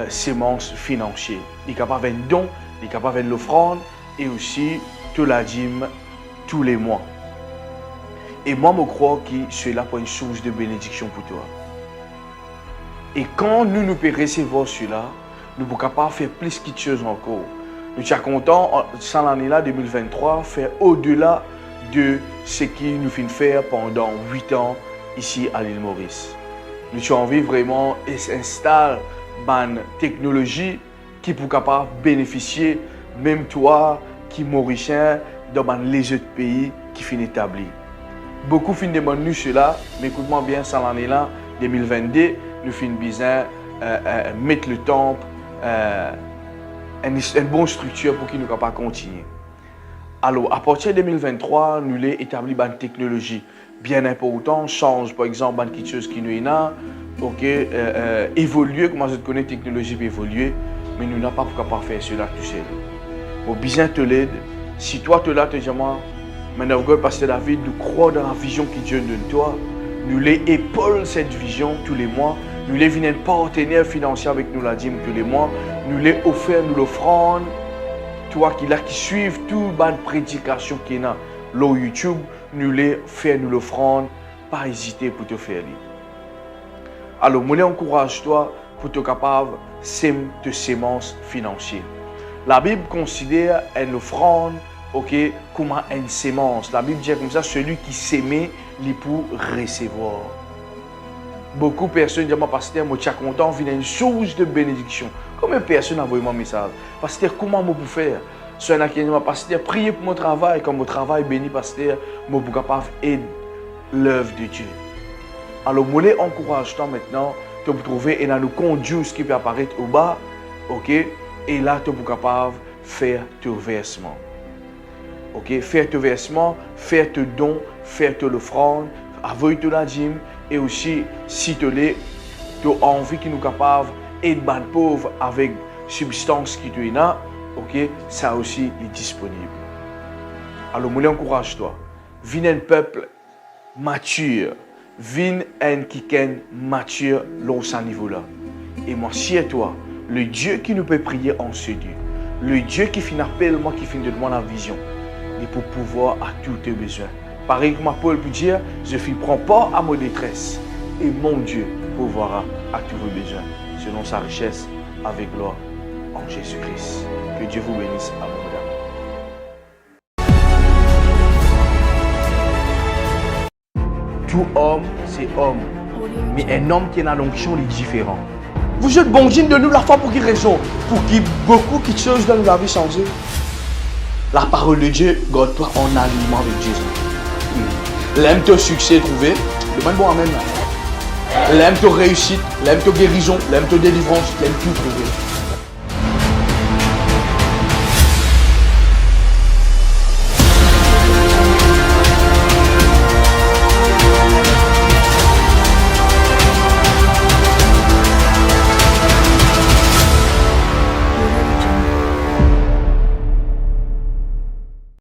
semences financières. Tu es capable de faire un don, tu es capable de faire l'offrande et aussi tu la dîme tous les mois. Et moi, je crois que c'est là pour une source de bénédiction pour toi. Et quand nous pouvons recevoir cela, nous sommes capables de faire plus de choses encore. Nous sommes contents, sans l'année-là, 2023, faire au-delà de ce qu'il nous fait faire pendant 8 ans ici à l'île Maurice. Nous avons envie vraiment d'installer une technologie qui peut capable de bénéficier, même toi qui es mauricien, dans les autres pays qui finissent établis. Beaucoup finissent demandent nous cela, mais écoute-moi bien, sans l'année-là, 2022, nous finissons bien mettre le temple, une bonne structure pour qu'il nous capable continuer. Alors, à partir de 2023, nous avons établi une technologie bien importante, change par exemple quelque chose qui nous est là, évoluer, comment je connais la technologie peut évoluer, mais nous n'avons pas capable de faire cela tout seul. Bon, bien te l'aide. Si toi tu es là, tu dis moi, maintenant, pasteur David, nous croyons dans la vision que Dieu donne toi. Nous les épaulons cette vision tous les mois. Nous les venons partenaires financiers avec nous la dîme tous les mois. Nous les offrons, nous l'offrande. Toi qui suivent toute bonne prédication qui est là, YouTube, nous les faisons, nous l'offrande. Pas hésiter pour te faire lire. Alors, moi, encourage-toi pour te capable de semences financières. La Bible considère une offrande comme une sémence. La Bible dit comme ça, celui qui s'aimait, il peut recevoir. Beaucoup de personnes disent, pasteur, je suis content, il y a une source de bénédiction. Combien de personnes envoient mon message? Pasteur, comment je peux faire? Soit il y a pasteur, priez pour mon travail, comme mon travail béni, pasteur, je suis capable d'aider l'œuvre de Dieu. Alors, je encourage-toi maintenant de trouver et nous conduire ce qui peut apparaître au bas, et là, tu es capable de faire tes versements. Faire tes versements, faire tes dons, faire tes offrandes, avoir tes la dîme, et aussi, si tu as envie qu'il nous capable d'aider les pauvres avec substance qui te est là, ça aussi est disponible. Alors, je encourage-toi. Viens un peuple mature. Viens un qui est mature dans ce niveau-là. Et moi, si et toi, le Dieu qui nous peut prier en ce Dieu, le Dieu qui finit appel, moi qui finit de demander la vision, et pour pouvoir à tous tes besoins. Pareil comme Paul peut dire, je prends part à ma détresse et mon Dieu pourvoira à tous vos besoins selon sa richesse avec gloire en Jésus-Christ. Que Dieu vous bénisse abondamment. Tout homme, c'est homme. Mais un homme qui a une onction est différent. Vous êtes bon de nous la foi pour quelle raison? Pour qu'il y ait beaucoup de choses dans la vie changée. La parole de Dieu, garde-toi en alignement avec Jésus. L'aime ton succès trouvé, demande bon amen. L'aime ton réussite, l'aime ton guérison, l'aime ton délivrance, l'aime tout trouver.